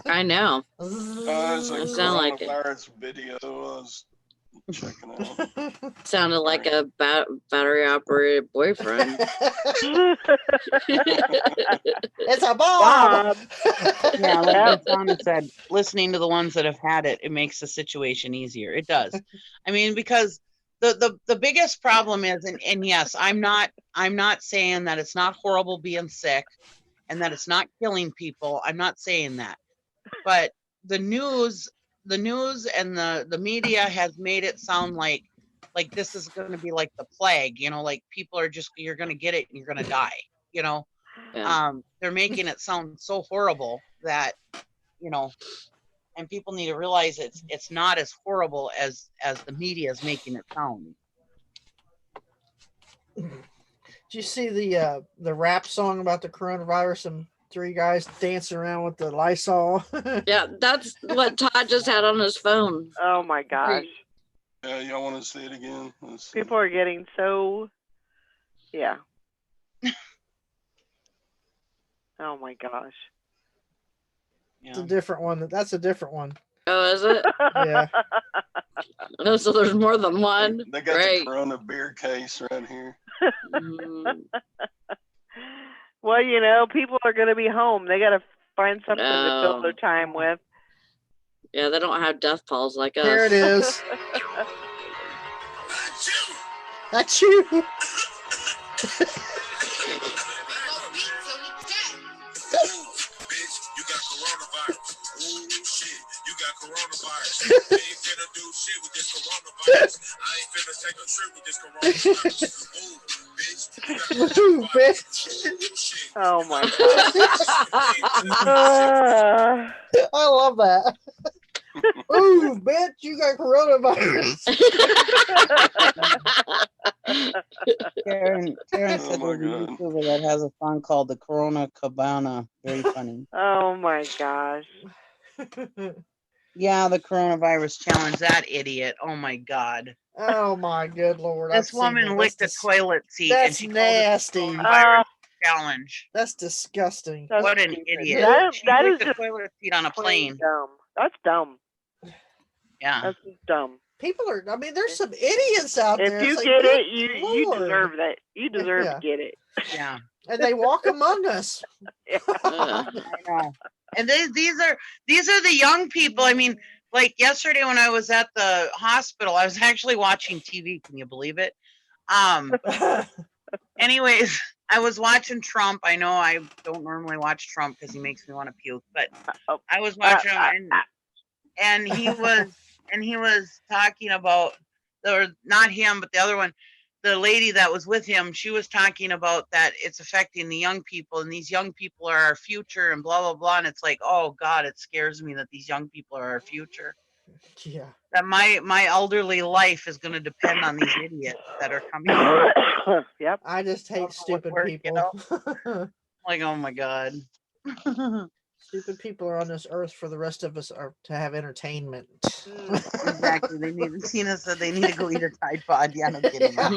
I know. It's a It sound like it. coronavirus video I was checking out. Sounded like a battery operated boyfriend. It's a bomb. Yeah, like Yep. Donna said, listening to the ones that have had it, it makes the situation easier. It does. I mean, because the biggest problem is, and yes, I'm not saying that it's not horrible being sick and that it's not killing people. I'm not saying that. But the news and the media has made it sound like this is going to be like the plague, you know, like people are just, you're going to get it and you're going to die, you know. Yeah. They're making it sound so horrible that, you know, and people need to realize it's not as horrible as the media is making it sound. Did you see the rap song about the coronavirus and 3 guys dancing around with the Lysol? Yeah, that's what Todd just had on his phone. Oh my gosh. Yeah, y'all want to see it again? Let's see. People are getting so, yeah. Oh my gosh. It's Yeah. a different one. That's a different one. Oh, is it? Yeah. No, so there's more than one. They got Great. the Corona beer case right here. Mm, Well, you know, people are going to be home. They got to find something to fill their No. time with. yeah, they don't have death falls like us. There it is. That's you. Bitch, you got coronavirus. Ooh, shit, you got coronavirus. We ain't finna do shit with this coronavirus. I ain't finna take a trip with this coronavirus. Ooh, bitch, you got Ooh, coronavirus. bitch. Ooh, shit. Oh my God. I love that. Ooh, bitch, you got coronavirus. Karen Oh said my there's a God. YouTuber that has a song called the Corona Cabana. Very funny. Oh my gosh. Yeah, the coronavirus challenge. That idiot. Oh my God. Oh my good lord. I've This seen woman that. licked a That's toilet seat and that's she called it the nasty. coronavirus challenge. That's disgusting. That's What an stupid. idiot. That, She that is licked a just toilet seat on a plain plane. dumb. That's dumb. Yeah. That's just dumb. People are, I mean, there's some idiots out If there. you It's like, get good it, you lord. deserve that. You deserve Yeah. to get it. Yeah. And they walk among us. Ugh. I know. And these are the young people. I mean, like yesterday when I was at the hospital, I was actually watching TV. Can you believe it? Anyways, I was watching Trump. I know I don't normally watch Trump because he makes me want to puke, but I was watching him and he was talking about, or not him, but the other one, the lady that was with him, she was talking about that it's affecting the young people and these young people are our future and blah, blah, blah. And it's like, oh God, it scares me that these young people are our future. Yeah. That my elderly life is going to depend on these idiots that are coming. Yep. I just Don't know hate what stupid work, you people. Like, oh my God. Stupid people are on this earth for the rest of us are to have entertainment. Exactly. Tina said they need to go eat a Tide Pod. Yeah, no kidding. Yeah.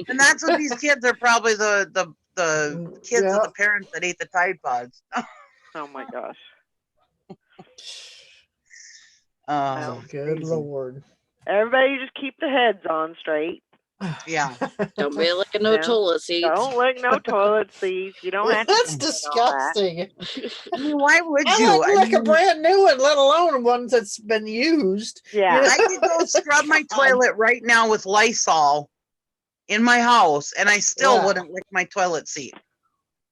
And that's what these kids are probably the kids Yeah. of the parents that ate the Tide Pods. Oh my gosh. Oh, good crazy. lord. Everybody just keep the heads on straight. Yeah. Don't be licking no Yeah. toilet seats. Don't lick no toilet seats. You don't have to. That's do all that. disgusting. I mean, why would I you? wouldn't lick a mean, brand new one, let alone one that's been used. Yeah. You know? I could go scrub my God. toilet right now with Lysol in my house, and I still Yeah. wouldn't lick my toilet seat.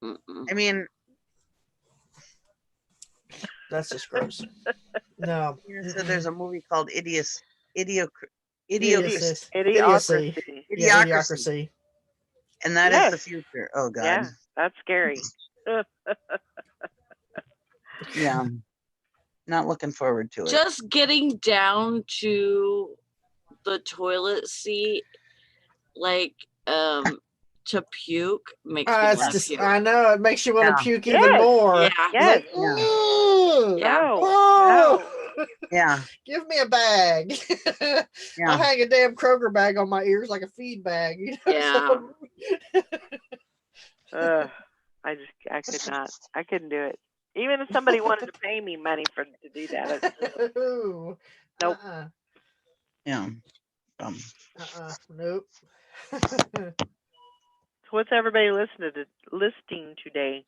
Mm-mm. I mean, That's just gross. No. Tina said there's a movie called Idiocracy. Idiocy. Idiocracy. Yeah, Idiocracy. idiocracy. And that is Yes. the future. Oh God. Yeah, that's scary. Yeah. Not looking forward to it. Just getting down to the toilet seat, like to puke makes me It's want to just, puke. I know it makes you want to Yeah. puke even Yes. more. Yeah. It's Yes. like, "Ooh, Yeah. No. oh." Yeah. Give me a bag. I'll Yeah. hang a damn Kroger bag on my ears like a feed bag. You know? Yeah. I could not. I couldn't do it. Even if somebody wanted to pay me money to do that, Ooh. Nope. Yeah. Nope. So what's everybody listing today?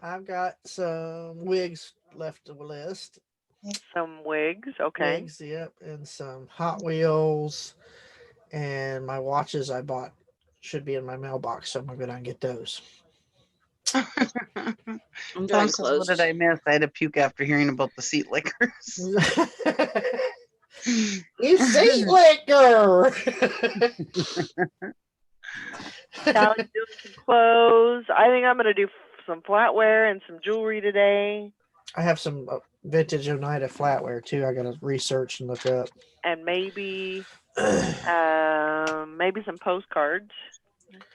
I've got some wigs left to list. Some wigs, okay. Wigs, yep, and some Hot Wheels, and my watches I bought should be in my mailbox, so I'm gonna go down and get those. I'm Tom doing says, close. what did I miss? I had a puke after hearing about the seat lickers. You seat licker. Sally's doing some clothes. I think I'm gonna do some flatware and some jewelry today, I have some vintage Oneida flatware too. I gotta research and look up. and maybe maybe some postcards.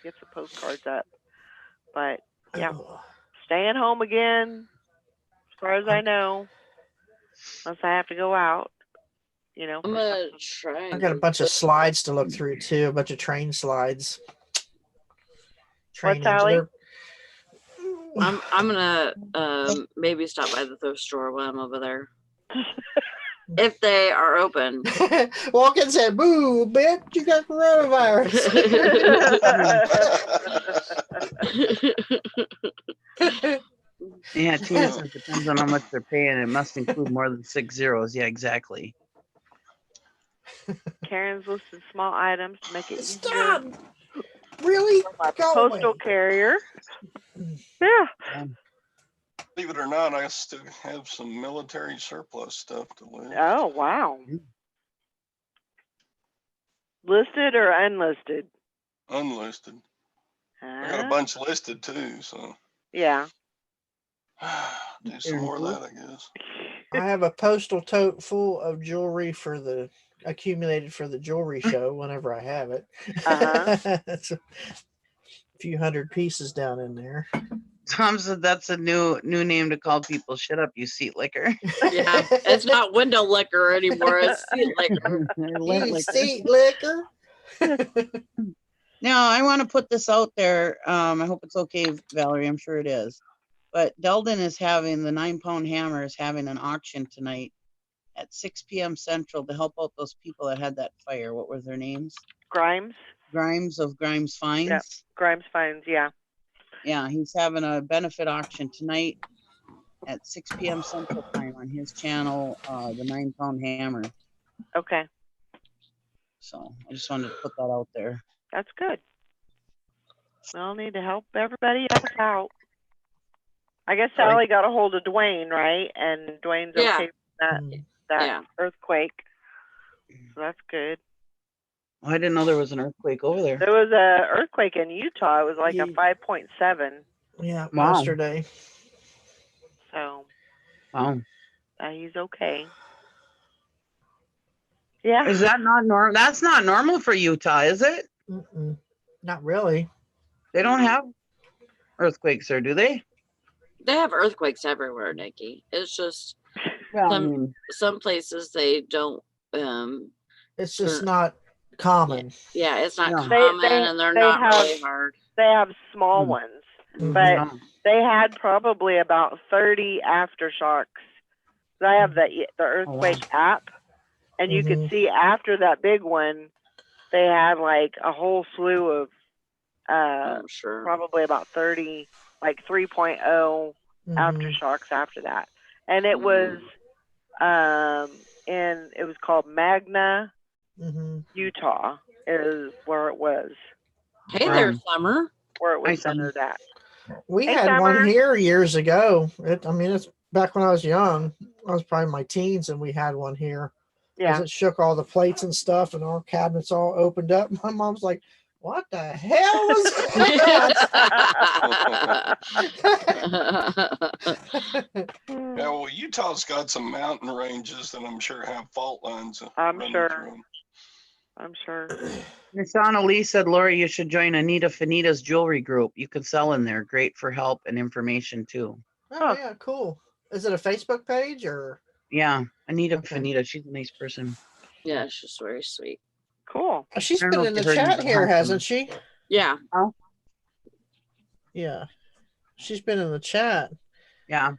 Get some postcards up. But yeah, staying home again, as far as I know, unless I have to go out. You know, I'm for gonna something. try. I and got a do bunch of this. slides to look through too. A bunch of train slides. Train Sally? I'm gonna maybe stop by the thrift store while I'm over there. If they are open. Walk in and said, "Boo, bitch, you got coronavirus." Yeah, Tina says depends on how much they're paying. It must include more than 6 zeros. Yeah, exactly. Karen's listed small items to make it easier. Stop! Really? My Go postal away. carrier. Yeah. Believe it or not, I still have some military surplus stuff to list. Oh, wow. Listed or unlisted? Unlisted. I got a Huh? bunch listed too, so Yeah. do some more of that, I guess. I have a postal tote full of jewelry for the accumulated for the jewelry show whenever I have it. Uh-huh. That's a few hundred pieces down in there. Tom said that's a new name to call people. Shut up, you seat licker. Yeah, it's not window liquor anymore. It's seat liquor. You seat licker. Now I want to put this out there. I hope it's okay, Valerie. I'm sure it is. But Delden is having the 9-pound hammer is having an auction tonight at 6 p.m. Central to help out those people that had that fire. What were their names? Grimes? Grimes of Grimes Finds. Yep. Grimes Finds, yeah. Yeah, he's having a benefit auction tonight at 6 p.m. Central Time on his channel, the 9-pound hammer. Okay. So I just wanted to put that out there. That's good. We all need to help everybody else out. I guess Sally got a hold of Dwayne, right? And Dwayne's Yeah. okay with that Yeah. earthquake. So that's good. Oh, I didn't know there was an earthquake over there. There was a earthquake in Utah. It was like a Yeah. 5.7. Yeah, Wow. yesterday. So Wow. he's okay. Yeah. Is that not normal? That's not normal for Utah, is it? Mm-mm. Not really. They don't have earthquakes there, do they? They have earthquakes everywhere, Nikki. It's just Well, some places they don't. It's just Sure. not common. Yeah, it's not No. common, They and they're they not have- really hard. They have small Hmm. ones, Mhm. but no. they had probably about 30 aftershocks. I have the earthquake app, and you could Mhm. see after that big one, they had like a whole slew of I'm sure. probably about 30, like 3.0 Mhm. aftershocks after that. And it was it was called Magna, Mhm. Utah is where it was Hey there, Summer. where it was Hi, Summer. centered at. We Hey, had Summer. one here years ago. It's back when I was young. I was probably in my teens, and we had one here. Yeah. As it shook all the plates and stuff, and our cabinets all opened up. My mom's like, "What the hell was that?" Yeah, well, Utah's got some mountain ranges that I'm sure have fault lines. I'm running sure. through 'em. I'm sure. Shauna Lee said, Lori, you should join Anita Finita's jewelry group. You could sell in there. Great for help and information too. Oh yeah, cool. Is it a Facebook page or? Yeah, Anita Okay. Fanita, she's a nice person. Yeah, she's very sweet. Cool. She's I don't know been if in you the heard chat anything here, about hasn't them. she? Yeah. Yeah. She's been in the chat. Yeah.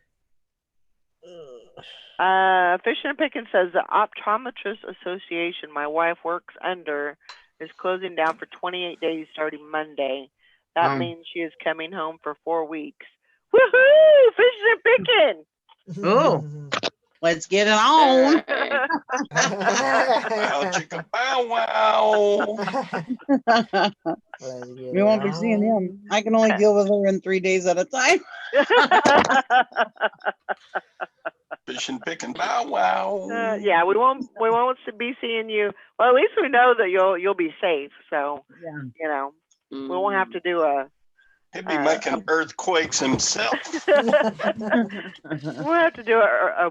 Fishing and Picking says the Optometrist Association my wife works under is closing down for 28 days starting Monday. That means she is coming home for 4 weeks. Woohoo! Fishing and Picking! Oh. Let's get it on. Bow chicka bow wow. We won't be seeing him. I can only deal with her in 3 days at a time. Fish and pick and bow wow. Yeah, we won't be seeing you. Well, at least we know that you'll be safe. So Yeah. you know, we won't have to do a. He'd be making earthquakes himself. We'll have to do a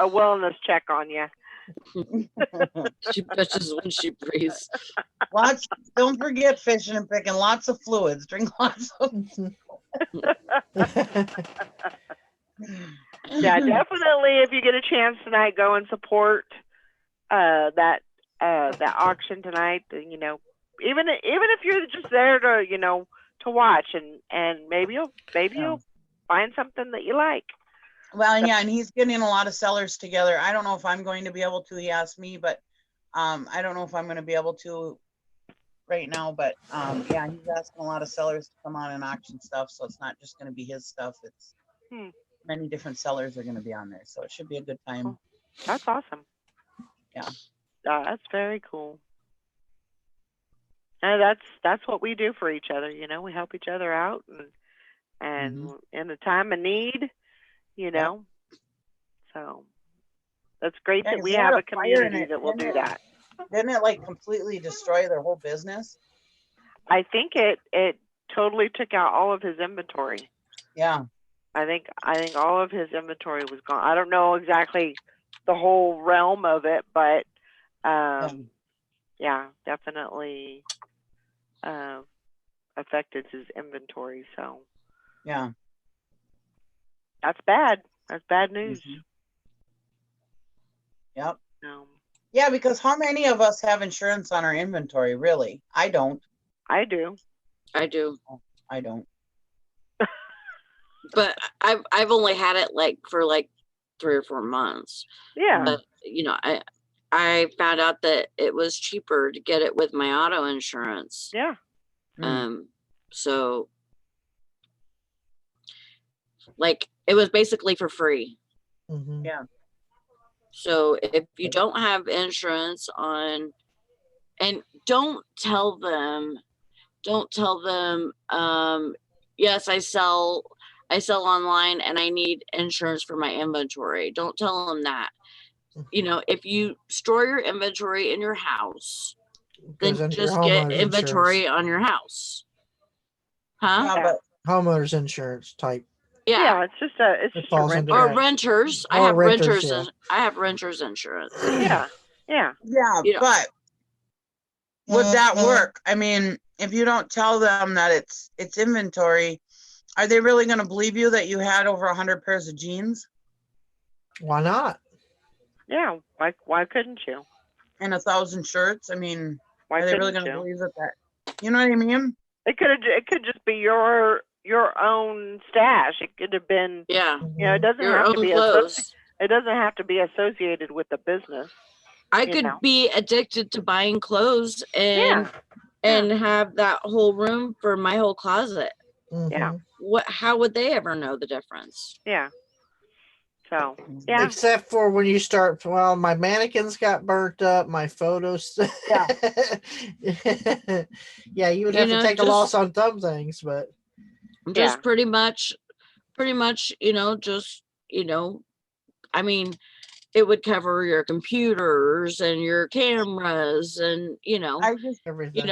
wellness check on you. She bitches when she breathes. Don't forget fishing and picking lots of fluids. Drink lots of. Yeah, definitely. If you get a chance tonight, go and support that auction tonight. You know, even if you're just there to to watch and maybe you'll find something that you like. Well, yeah, and he's getting a lot of sellers together. I don't know if I'm going to be able to. He asked me, but I don't know if I'm going to be able to right now. But yeah, he's asking a lot of sellers to come on and auction stuff. So it's not just going to be his stuff. It's many different sellers are going to be on there. So it should be a good time. Cool. That's awesome. Yeah. That's very cool. And that's what we do for each other. You know, we help each other out and in a time of need. You know, so that's great that we have a community that will do that. Didn't it like completely destroy their whole business? I think it totally took out all of his inventory. Yeah. I think all of his inventory was gone. I don't know exactly the whole realm of it, but yeah, definitely affected his inventory. So yeah, that's bad. That's bad news. Yep. Yeah, because how many of us have insurance on our inventory? Really, I don't. I do. I do. I don't. But I've only had it for 3 or 4 months. Yeah. But I found out that it was cheaper to get it with my auto insurance. Yeah. So it was basically for free. Yeah. So if you don't have insurance on, and don't tell them, yes, I sell online and I need insurance for my inventory. Don't tell them that. If you store your inventory in your house, then just get inventory on your house. Huh? Yeah, but homeowner's insurance type. Yeah, it's just a renter. Or renters. I have renters. I have renters insurance. Yeah. Yeah, but would that work? I mean, if you don't tell them that it's inventory, are they really going to believe you that you had over 100 pairs of jeans? Why not? Yeah. Why couldn't you? And 1,000 shirts? I mean, why are they really going to believe that? You know what I mean? It could just be your own stash. It could have been. Yeah. It doesn't your have own to be clothes. It doesn't have to be associated with the business. I could be addicted to buying clothes and have that whole room for my whole closet. Yeah. How would they ever know the difference? Yeah. So yeah. Except for when you start, well, my mannequins got burnt up, my photos. Yeah. Yeah, you would have to take a loss on some things, but just pretty much, I mean, it would cover your computers and your cameras and everything.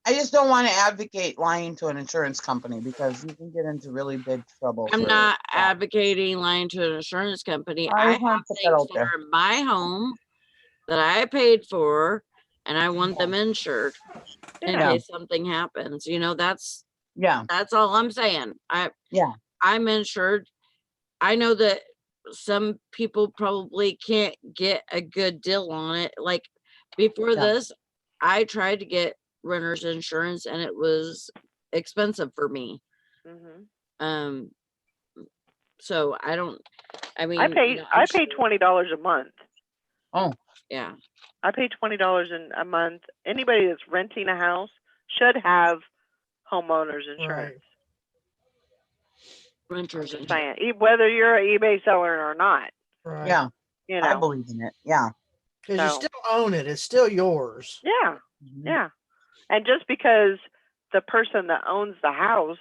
I just don't want to advocate lying to an insurance company because you can get into really big trouble. I'm not advocating lying to an insurance company. I have things for my home that I paid for, and I want them insured in case something happens. That's all I'm saying. I'm insured. I know that some people probably can't get a good deal on it. Like before Yeah. this, I tried to get renter's insurance and it was expensive for me. Mhm. Um, so I mean, I you pay know, I'm sure- $20 a month. Oh, yeah, I pay $20 a month. Anybody that's renting a house should have homeowners insurance. renter's Just insurance. saying, whether you're an eBay seller or not, Right. yeah, you I know. believe in it. Yeah. Because you So- still own it. It's still yours. Yeah, Mhm. yeah. And just because the person that owns the house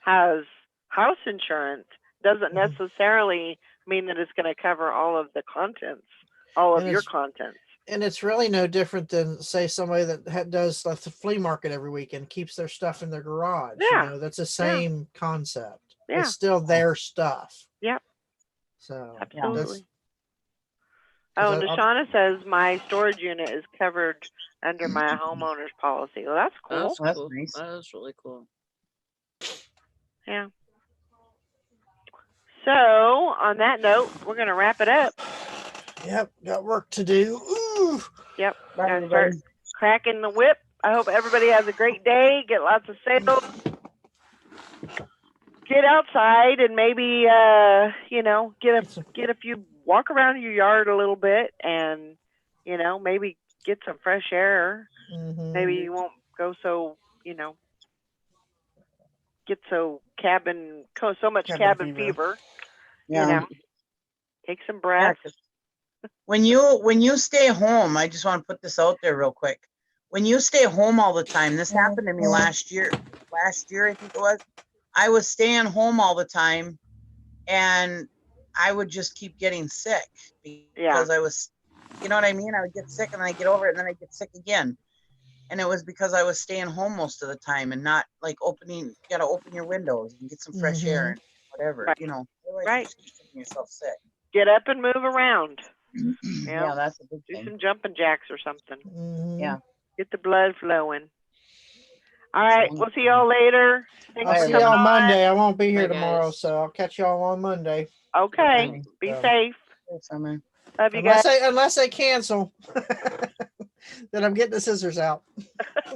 has house insurance doesn't Mhm. necessarily mean that it's going to cover all of the contents, all of And your it's- contents. And it's really no different than, say, somebody that does like the flea market every weekend, keeps their stuff in their garage. Yeah. You know, that's the same concept. Yeah. It's still their stuff. Yep. So Absolutely. That's, Oh, and 'cause Deshauna says my storage unit is covered under my homeowner's policy. Well, that's cool. That's That's cool. nice. That is really cool. Yeah. So, on that note, we're going to wrap it up. Yep, got work to do. Ooh. Yep. Bye, Gotta everybody. start cracking the whip. I hope everybody has a great day. Get lots of sales. Get outside and maybe, you know, get a few, walk around your yard a little bit and, you know, maybe get some fresh air. Mhm. Maybe you won't go so, you know, get so so much Cabin cabin fever. fever. Yeah. You know, take some breaths. 'cause when you stay home, I just want to put this out there real quick. When you stay home all the time, this happened to me last year. Last year, I think it was. I was staying home all the time, and I would just keep getting sick because I was, you know what I mean? I would get sick and then I get over it and then I get sick again. And it was because I was staying home most of the time and not like you gotta open your windows and get some fresh air and whatever, Right. you know. Otherwise Right. you're just getting yourself sick. Get up and move around. You Yeah, know, that's a big do thing. some jumping jacks or something. Mhm. Yeah. Get the blood flowing. All right, Thank we'll see you. y'all later. Thanks I'll Bye, for see coming y'all on. Monday. I won't be here Bye, tomorrow, guys. so I'll catch y'all on Monday. Okay, Okay. be So- safe. Hey, Summer. Love you guys. Unless they cancel, then I'm getting the scissors out.